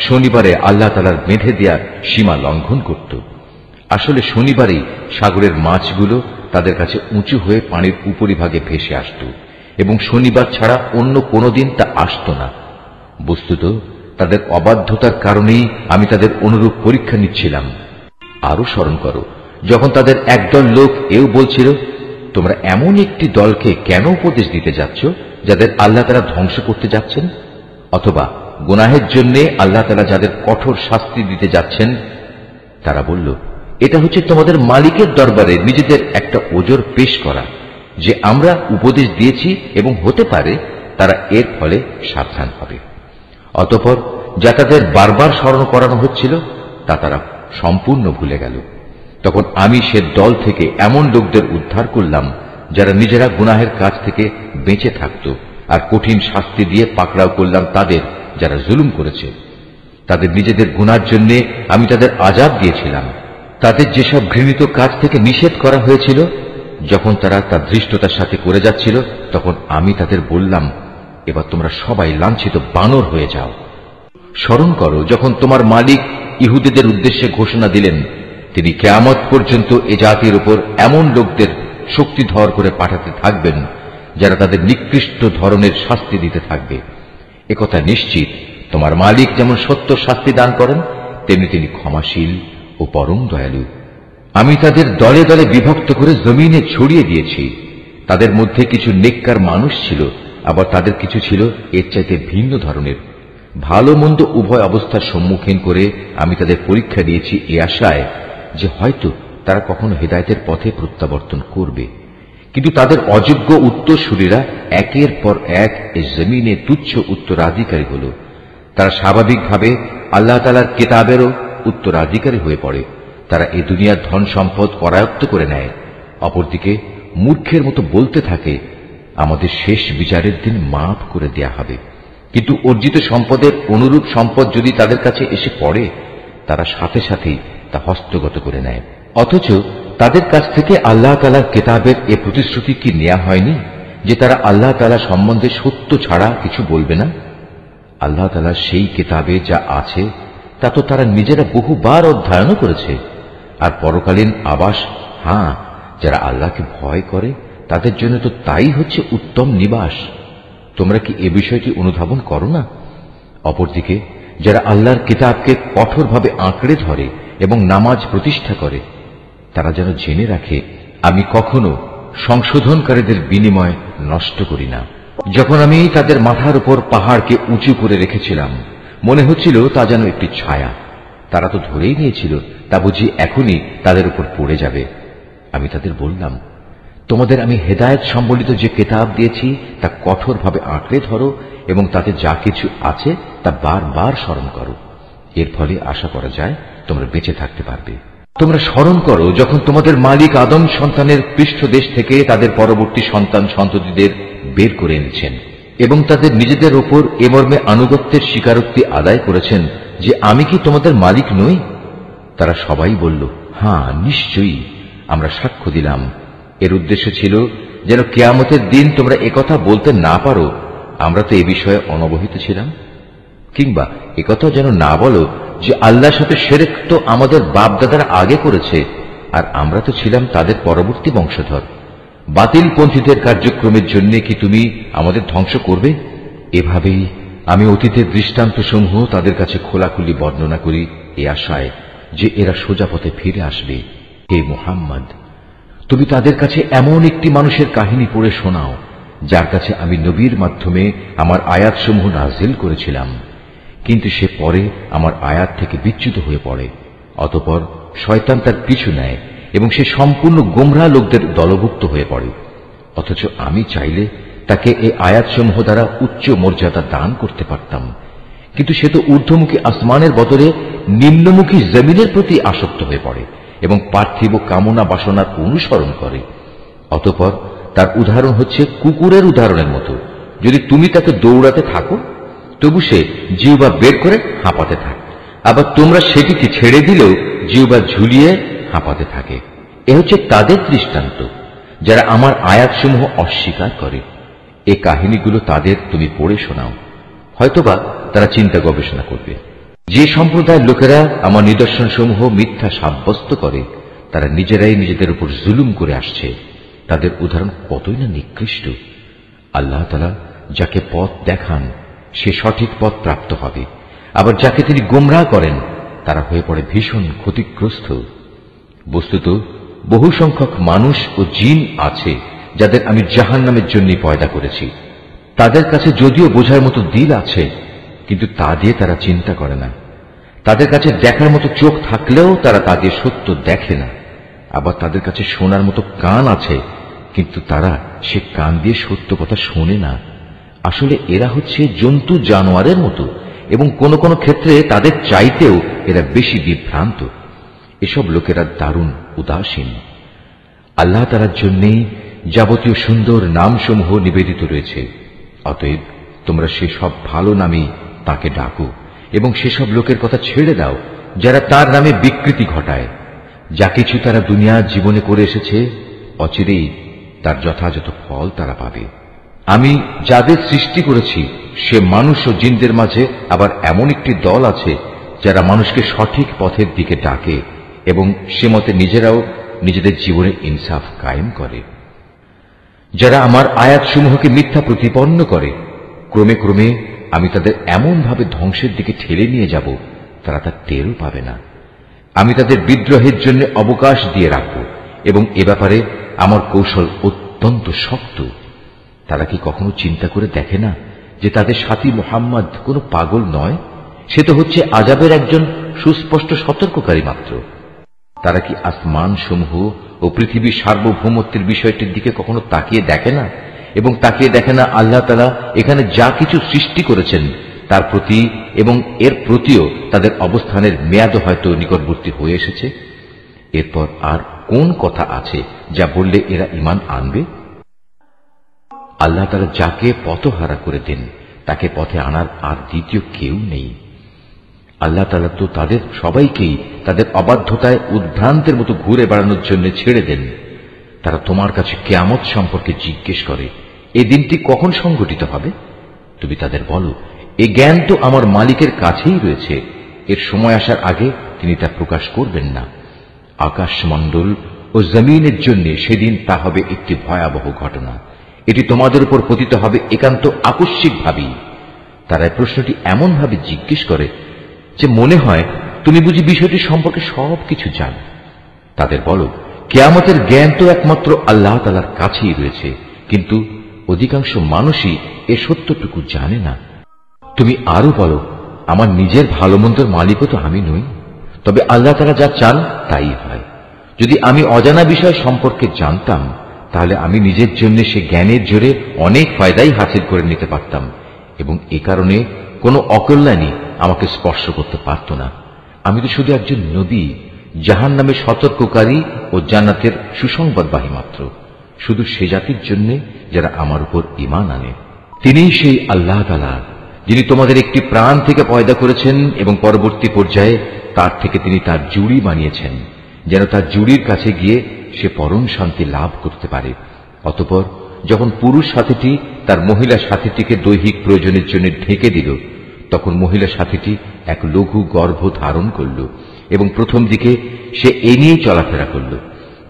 শনিবারে আল্লাহ তাআলার বেঁধে দেয়া সীমা লঙ্ঘন করত। আসলে শনিবারেই সাগরের মাছগুলো তাদের কাছে উঁচু হয়ে পানির উপরিভাগে ভেসে আসত, এবং শনিবার ছাড়া অন্য কোনো দিন তা আসত না। বস্তুত তাদের অবাধ্যতার কারণেই আমি তাদের অনুরূপ পরীক্ষা নিচ্ছিলাম। আরো স্মরণ করো যখন তাদের একদল লোক এও বলছিল, তোমরা এমন একটি দলকে কেন উপদেশ দিতে যাচ্ছ যাদের আল্লাহ তাআলা ধ্বংস করতে যাচ্ছেন, অথবা গুনাহের জন্য আল্লাহ তাআলা যাদের কঠোর শাস্তি দিতে যাচ্ছেন। তারা বলল, এটা হচ্ছে তোমাদের মালিকের দরবারে নিজেদের একটা ওজর পেশ করা যে আমরা উপদেশ দিয়েছি, এবং হতে পারে তারা এর ফলে সাবধান হবে। অতঃপর যা তাদের বারবার স্মরণ করানো হচ্ছিল তা তারা সম্পূর্ণ ভুলে গেল। তখন আমি সে দল থেকে এমন লোকদের উদ্ধার করলাম যারা নিজেরা গুনাহের কাজ থেকে বেঁচে থাকত, আর কঠিন শাস্তি দিয়ে পাকড়াও করলাম তাদের যারা জুলুম করেছে। তাদের নিজেদের গুনার জন্য আমি তাদের আযাব দিয়েছিলাম। তাদের যেসব ঘৃণিত কাজ থেকে নিষেধ করা হয়েছিল, যখন তারা তা ধৃষ্টতার সাথে করে যাচ্ছিল, তখন আমি তাদের বললাম, এবার তোমরা সবাই লাঞ্ছিত বানর হয়ে যাও। স্মরণ করো যখন তোমার মালিক ইহুদিদের উদ্দেশ্যে ঘোষণা দিলেন তিনি কিয়ামত পর্যন্ত এ জাতির উপর এমন লোকদের শক্তিধর করে পাঠাতে থাকবেন যারা তাদের নিকৃষ্ট ধরনের শাস্তি দিতে থাকবে। একথা নিশ্চিত, তোমার মালিক যেমন সত্য শাস্তি দান করেন, তেমনি তিনি ক্ষমাশীল ও পরম দয়ালু। আমি তাদের দলে দলে বিভক্ত করে জমিনে ছড়িয়ে দিয়েছি। তাদের মধ্যে কিছু নেককার মানুষ ছিল, আবার তাদের কিছু ছিল এর চাইতে ভিন্ন ধরনের। ভালো মন্দ উভয় অবস্থার সম্মুখীন করে আমি তাদের পরীক্ষা দিয়েছি এ আশায় যে হয়তো তারা কখনো হেদায়েতের পথে প্রত্যাবর্তন করবে। কিন্তু তাদের অযোগ্য উত্তরসূরিরা একের পর এক এই জমিনে তুচ্ছ উত্তরাধিকারী হল। তারা স্বাভাবিকভাবে আল্লাহ তাআলার কিতাবেরও উত্তরাধিকারী হয়ে পড়ে। তারা এই দুনিয়ার ধন সম্পদ করায়ত্ত করে নেয়। অপরদিকে মূর্খের মতো বলতে থাকে, আমাদের শেষ বিচারের দিন মাফ করে দেয়া হবে। কিন্তু অর্জিত সম্পদের অনুরূপ সম্পদ যদি তাদের কাছে এসে পড়ে, তারা সাথে সাথেই তা হস্তগত করে নেয়। অথচ তাদের কাছ থেকে আল্লাহ তাআলার কিতাবের এ প্রতিশ্রুতি কি নেওয়া হয়নি যে তারা আল্লাহ তাআলা সম্বন্ধে সত্য ছাড়া কিছু বলবে না? আল্লাহ তাআলা সেই কিতাবে যা আছে তা তো তারা নিজেরা বহুবার অধ্যয়নও করেছে। আর পরকালীন আবাস, যারা আল্লাহকে ভয় করে তাদের জন্য তো তাই হচ্ছে উত্তম নিবাস। তোমরা কি এ বিষয়টি অনুধাবন করো না? অপরদিকে যারা আল্লাহর কিতাবকে কঠোরভাবে আঁকড়ে ধরে এবং নামাজ প্রতিষ্ঠা করে, তারা যেন জেনে রাখে আমি কখনো সংশোধনকারীদের বিনিময় নষ্ট করি না। যখন আমি তাদের মাথার উপর পাহাড়কে উঁচু করে রেখেছিলাম, মনে হচ্ছিল তা যেন একটি ছায়া। তারা তো ধরেই নিয়েছিল তা বুঝি এখনই তাদের উপর পড়ে যাবে। আমি তাদের বললাম, তোমাদের আমি হেদায়েত সম্বলিত যে কিতাব দিয়েছি তা কঠোরভাবে আঁকড়ে ধরো এবং তাতে যা কিছু আছে তা বারবার স্মরণ করো। এর ফলে আশা করা যায় তোমরা বেঁচে থাকতে পারবে। তোমরা স্মরণ করো যখন তোমাদের মালিক আদম সন্তানের পৃষ্ঠদেশ থেকে তাদের পরবর্তী সন্তান সন্ততিদের বের করে এনেছেন এবং তাদের নিজেদের ওপর এ মর্মে আনুগত্যের স্বীকারোক্তি আদায় করেছেন যে আমি কি তোমাদের মালিক নই? তারা সবাই বলল, নিশ্চয়ই, আমরা সাক্ষ্য দিলাম। এর উদ্দেশ্য ছিল যেন কিয়ামতের দিন তোমরা একথা বলতে না পারো, আমরা তো এ বিষয়ে অনবহিত ছিলাম। কিংবা একথা যেন না বলো যে আল্লাহর সাথে শিরক তো আমাদের বাপ দাদারা আগে করেছে, আর আমরা তো ছিলাম তাদের পরবর্তী বংশধর। বাতিলপন্থীদের কার্যক্রমের জন্য কি তুমি আমাদের ধ্বংস করবে? এভাবেই আমি অতীতের দৃষ্টান্তসমূহ তাদের কাছে খোলাখুলি বর্ণনা করি এ আশায় যে এরা সোজা পথে ফিরে আসবে। হে মুহাম্মদ, তুমি তাদের কাছে এমন একটি মানুষের কাহিনী পড়ে শোনাও যার কাছে আমি নবীর মাধ্যমে আমার আয়াতসমূহ নাযিল করেছিলাম, কিন্তু সে পরে আমার আয়াত থেকে বিচ্যুত হয়ে পড়ে। অতঃপর শয়তান তার পিছু নেয় এবং সে সম্পূর্ণ গোমরাহ লোকদের দলভুক্ত হয়ে পড়ে। অথচ আমি চাইলে তাকে এই আয়াতসমূহ দ্বারা উচ্চ মর্যাদা দান করতে পারতাম, কিন্তু সে তো ঊর্ধ্বমুখী আসমানের বদলে নিম্নমুখী জমিনের প্রতি আসক্ত হয়ে পড়ে এবং পার্থিব কামনা বাসনার অনুসরণ করে। অতঃপর তার উদাহরণ হচ্ছে কুকুরের উদাহরণের মতো। যদি তুমি তাকে দৌড়াতে থাকো, তবু সে জিহ্বা বের করে হাঁপাতে থাকে, আবার তোমরা সেটিকে ছেড়ে দিলেও জিহ্বা ঝুলিয়ে হাঁপাতে থাকে। এ হচ্ছে তাদের দৃষ্টান্ত যারা আমার আয়াতসমূহ অস্বীকার করে। এ কাহিনীগুলো তাদের তুমি পড়ে শোনাও, হয়তোবা তারা চিন্তা গবেষণা করবে। যে সম্প্রদায়ের লোকেরা আমার নিদর্শনসমূহ মিথ্যা সাব্যস্ত করে, তারা নিজেরাই নিজেদের উপর জুলুম করে আসছে। তাদের উদাহরণ কতই না নিকৃষ্ট। আল্লাহ তাআলা যাকে পথ দেখান সে সঠিক পথ প্রাপ্ত হবে, আবার যাকে তিনি গোমরাহ করেন তারা হয়ে পড়ে ভীষণ ক্ষতিগ্রস্ত। বস্তুত বহু সংখ্যক মানুষ ও জিন আছে যাদের আমি জাহান্নামের জন্য পয়দা করেছি। তাদের কাছে যদিও বোঝার মতো দিল আছে, কিন্তু তা দিয়ে তারা চিন্তা করে না। তাদের কাছে দেখার মতো চোখ থাকলেও তারা তা দিয়ে সত্য দেখে না। আবার তাদের কাছে শোনার মতো কান আছে, কিন্তু তারা সে কান দিয়ে সত্য কথা শোনে না। আসলে এরা হচ্ছে জন্তু জানোয়ারের মতো এবং কোনো কোনো ক্ষেত্রে তাদের চাইতেও এরা বেশি বিভ্রান্ত। এসব লোকেরা দারুণ উদাসীন। আল্লাহ তাআলার জন্যেই যাবতীয় সুন্দর নামসমূহ নিবেদিত রয়েছে। অতএব তোমরা সেসব ভালো নামেই তাকে ডাকো এবং সেসব লোকের কথা ছেড়ে দাও যারা তার নামে বিকৃতি ঘটায়। যা কিছু তারা দুনিয়া জীবনে করে এসেছে অচিরেই তার যথাযথ ফল তারা পাবে। আমি যাদের সৃষ্টি করেছি সে মানুষ ও জিনদের মাঝে আবার এমন একটি দল আছে যারা মানুষকে সঠিক পথের দিকে ডাকে এবং সে মতে নিজেরাও নিজেদের জীবনে ইনসাফ কায়েম করে। যারা আমার আয়াতসমূহকে মিথ্যা প্রতিপন্ন করে ক্রমে ক্রমে আমি তাদের এমন ভাবে ধ্বংসের দিকে ঠেলে নিয়ে যাব তারা তা টেরও পাবে না। আমি তাদের বিদ্রোহের জন্য অবকাশ দিয়ে রাখব এবং এ ব্যাপারে আমার কৌশল অত্যন্ত শক্ত। তারা কি কখনো চিন্তা করে দেখে না যে তাদের সাথী মুহাম্মদ কোনো পাগল নয়, সে তো হচ্ছে আযাবের একজন সুস্পষ্ট সতর্ককারী মাত্র। তারা কি আসমান সমূহ ও পৃথিবীর সার্বভৌমত্বের বিষয়টির দিকে কখনো তাকিয়ে দেখে না এবং তাকিয়ে দেখে না আল্লাহ তাআলা এখানে যা কিছু সৃষ্টি করেছেন তার প্রতি এবং এর প্রতিও তাদের অবস্থানের মেয়াদ হয়তো নিকটবর্তী হয়ে এসেছে। এরপর আর কোন কথা আছে যা বললে এরা ঈমান আনবে? আল্লাহ তাআলা যাকে পথহারা করে দেন তাকে পথে আনার আর দ্বিতীয় কেউ নেই। আল্লাহ তাআলা তো তাদের সবাইকেই তাদের অবাধ্যতায় উদ্ভ্রান্তের মতো ঘুরে বেড়ানোর জন্য ছেড়ে দেন। তারা তোমার কাছে কিয়ামত সম্পর্কে জিজ্ঞেস করে, এই দিনটি কখন সংঘটিত হবে? তুমি তাদের বলো, এই জ্ঞান তো আমার মালিকের কাছেই রয়েছে, এর সময় আসার আগে তিনি তা প্রকাশ করবেন না। আকাশমণ্ডল ও জমিনের জন্য সেদিন তা হবে একটি ভয়াবহ ঘটনা। এটি তোমাদের উপর পতিত হবে একান্ত আকস্মিক ভাবেই। তারা এই প্রশ্নটি এমন ভাবে জিজ্ঞেস করে যে মনে হয় তুমি বুঝি বিষয়টি সম্পর্কে সবকিছু জানো। তাদের বলো, কিয়ামতের জ্ঞান তো একমাত্র আল্লাহ তাআলার কাছেই রয়েছে, কিন্তু অধিকাংশ মানুষই এ সত্যটুকু জানে না। তুমি আরো বলো, আমার নিজের ভালো মন্দের মালিকও তো আমি নই, তবে আল্লাহ তাআলা যা চান তাই হয়। যদি আমি অজানা বিষয় সম্পর্কে জানতাম তাহলে আমি নিজের জন্য সে জ্ঞানের জোরে অনেক ফায়দাই হাসিল করে নিতে পারতাম এবং এ কারণে কোনো অকল্যাণই আমাকে স্পর্শ করতে পারত না। আমি তো শুধু একজন নবী, জাহান্নামে সতর্ককারী ও জান্নাতের সুসংবাদবাহী মাত্র, শুধু সে জাতির জন্য যারা আমার উপর ঈমান আনে। তিনিই সেই আল্লাহ তাআলা যিনি তোমাদের একটি প্রাণ থেকে পয়দা করেছেন এবং পরবর্তী পর্যায়ে তার থেকে তিনি তার জুড়ি বানিয়েছেন যেন তার জুড়ির কাছে গিয়ে সে পরম শান্তি লাভ করতে পারে। অতঃপর যখন পুরুষ সাথীটি তার মহিলা সাথীটিকে দৈহিক প্রয়োজনের জন্য ঢেকে দিল তখন মহিলা সাথীটি এক লঘু গর্ভ ধারণ করল এবং প্রথম দিকে সে এ নিয়েই চলাফেরা করল।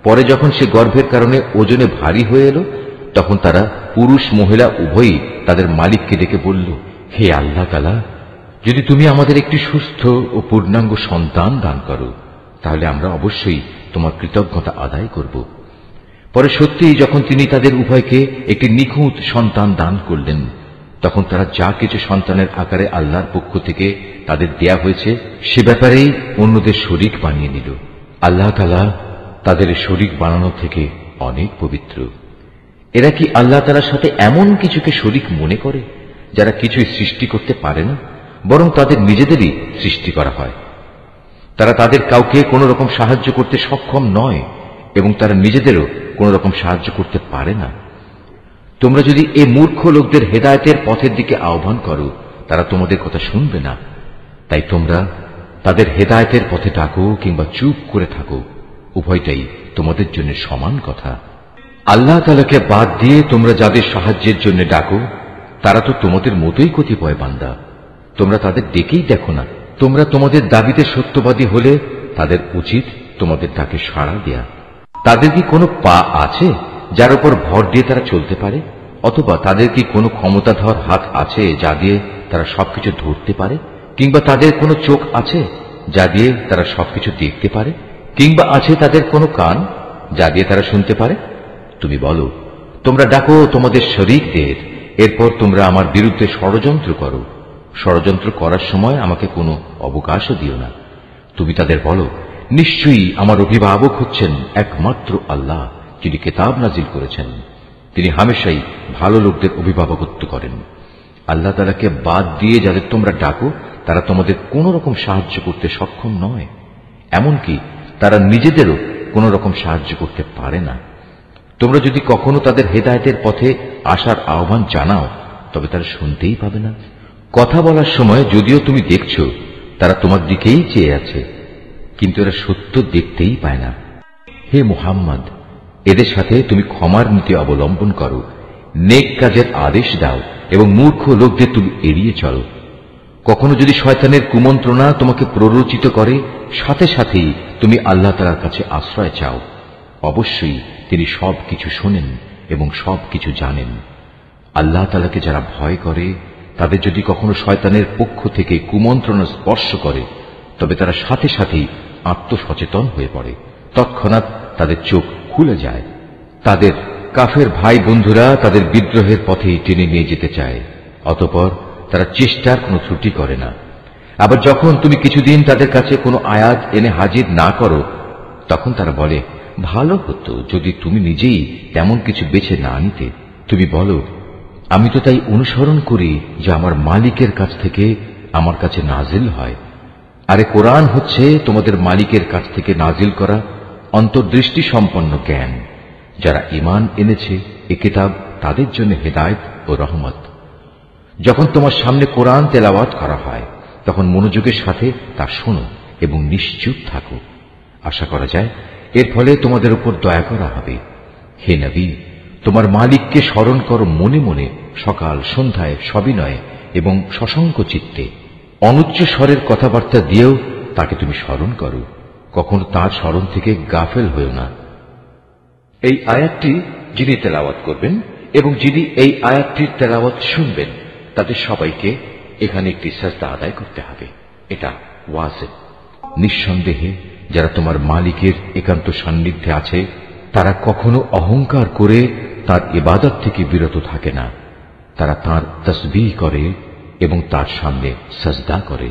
পরে যখন সে গর্ভের কারণে ওজনে ভারী হয়ে এলো তখন তারা পুরুষ মহিলা উভয়ই তাদের মালিককে ডেকে বলল, হে আল্লাহ তাআলা, যদি তুমি আমাদের একটি সুস্থ ও পূর্ণাঙ্গ সন্তান দান করো তাহলে আমরা অবশ্যই তোমার কৃতজ্ঞতা আদায় করব। পরে সত্যিই যখন তিনি তাদের উভয়কে একটি নিখুঁত সন্তান দান করলেন তখন তারা যা কিছু সন্তানের আকারে আল্লাহর পক্ষ থেকে তাদের দেয়া হয়েছে সে ব্যাপারেই অন্যদের শরীক বানিয়ে নিল। আল্লাহ তাআলা তাদের শরীক বানানো থেকে অনেক পবিত্র। এরা কি আল্লাহ তাআলার সাথে এমন কিছুকে শরীক মনে করে যারা কিছুই সৃষ্টি করতে পারে না, বরং তাদের নিজেদেরই সৃষ্টি করা হয়। তারা তাদের কাউকে কোন রকম সাহায্য করতে সক্ষম নয় এবং তারা নিজেদেরও কোন রকম সাহায্য করতে পারে না। তোমরা যদি এই মূর্খ লোকদের হেদায়েতের পথের দিকে আহ্বান করো তারা তোমাদের কথা শুনবে না। তাই তোমরা তাদের হেদায়েতের পথে ডাকো কিংবা চুপ করে থাকো, উভয়টাই তোমাদের জন্য সমান কথা। আল্লাহ তাআলাকে বাদ দিয়ে তোমরা যাদের সাহায্যের জন্য ডাকো তারা তো তোমাদের মতোই কতিপয় বান্দা, তোমরা তাদের ডেকেই দেখো না। তোমরা তোমাদের দাবিতে সত্যবাদী হলে তাদের উচিত তোমাদের ডাকে সাড়া দেয়া। তাদের কি কোনো পা আছে যার উপর ভর দিয়ে তারা চলতে পারে, অথবা তাদের কি কোনো ক্ষমতাধর হাত আছে যা দিয়ে তারা সবকিছু ধরতে পারে, কিংবা তাদের কোনো চোখ আছে যা দিয়ে তারা সবকিছু দেখতে পারে, কিংবা আছে তাদের কোনো কান যা দিয়ে তারা শুনতে পারে? তুমি বলো, তোমরা ডাকো তোমাদের শরীকদের, এরপর তোমরা আমার বিরুদ্ধে ষড়যন্ত্র করো। ষড়যন্ত্র করার সময় আমাকে কোনো অবকাশও দিও না। তুমি তাদের বলো, নিশ্চয়ই আমার অভিভাবক হচ্ছেন একমাত্র আল্লাহ যিনি কিতাব নাজিল করেছেন। তিনি হামেশাই ভালো লোকদের অভিভাবকত্ব করেন। আল্লাহ তাআলাকে বাদ দিয়ে যাদের তোমরা ডাকো তারা তোমাদের কোন রকম সাহায্য করতে সক্ষম নয়, এমনকি তারা নিজেদেরও কোন রকম সাহায্য করতে পারে না। তোমরা যদি কখনো তাদের হেদায়েতের পথে আসার আহ্বান জানাও তবে তারা শুনতেই পাবে না। কথা বলার সময় যদিও তুমি দেখছো তারা তোমার দিকেই চেয়ে আছে, কিন্তু এরা সত্য দেখতেই পায় না। হে মুহাম্মদ, এদের সাথে তুমি ক্ষমার নীতি অবলম্বন করো, নেক কাজের আদেশ দাও এবং মূর্খ লোকদের তুমি এড়িয়ে চলো। কখনো যদি শয়তানের কুমন্ত্রণা তোমাকে প্ররোচিত করে, সাথে সাথেই তুমি আল্লাহ তাআলার কাছে আশ্রয় চাও। অবশ্যই তিনি সবকিছু শোনেন এবং সবকিছু জানেন। আল্লাহ তাআলাকে যারা ভয় করে তাদের যদি কখনো শয়তানের পক্ষ থেকে কুমন্ত্রণা স্পর্শ করে তবে তারা সাথে সাথেই আত্মসচেতন হয়ে পড়ে, তৎক্ষণাৎ তাদের চোখ খুলে যায়। তাদের কাফের ভাই বন্ধুরা তাদের বিদ্রোহের পথেই টেনে নিয়ে যেতে চায়, অতঃপর তারা চেষ্টার কোনো ত্রুটি করে না। আবার যখন তুমি কিছুদিন তাদের কাছে কোনো আয়াত এনে হাজির না করো তখন তারা বলে, ভালো হতো যদি তুমি নিজেই তেমন কিছু বেছে না নিতে। তুমি বলো, আমি তো তাই অনুসরণ করি যে আমার মালিকের কাছ থেকে আমার কাছে নাজিল হয়। আরে কোরআন হচ্ছে তোমাদের মালিকের কাছ থেকে নাজিল করা অন্তর্দৃষ্টি সম্পন্ন জ্ঞান। যারা ঈমান এনেছে এ কিতাব তাদের জন্য হেদায়েত ও রহমত। যখন তোমার সামনে কোরআন তেলাওয়াত করা হয় তখন মনোযোগের সাথে তা শোনো এবং নিশ্চুপ থাকো। আশা করা যায় এর ফলে তোমাদের উপর দয়া করা হবে। হে নবী, তোমার মালিককে স্মরণ করো মনে মনে, সকাল সন্ধ্যায় সবিনয়ে এবং সশঙ্ক চিত্তে। অনুচ্চ স্বরের কথাবার্তা দিয়েও তাকে তুমি স্মরণ করো, কখনো তার স্মরণ থেকে গাফেল হয়েও না। এই আয়াতটি যিনি তেলাওয়াত করবেন এবং যিনি এই আয়াতটির তেলাওয়াত শুনবেন তাদের সবাইকে এখানে একটি সাজদা আদায় করতে হবে। এটা ওয়াজিব। নিঃসন্দেহে যারা তোমার মালিকের একান্ত সান্নিধ্যে আছে তারা কখনো অহংকার করে তার ইবাদত থেকে বিরত থাকে না। তারা তাঁর তাসবিহ করে এবং তার সামনে সাজদা করে।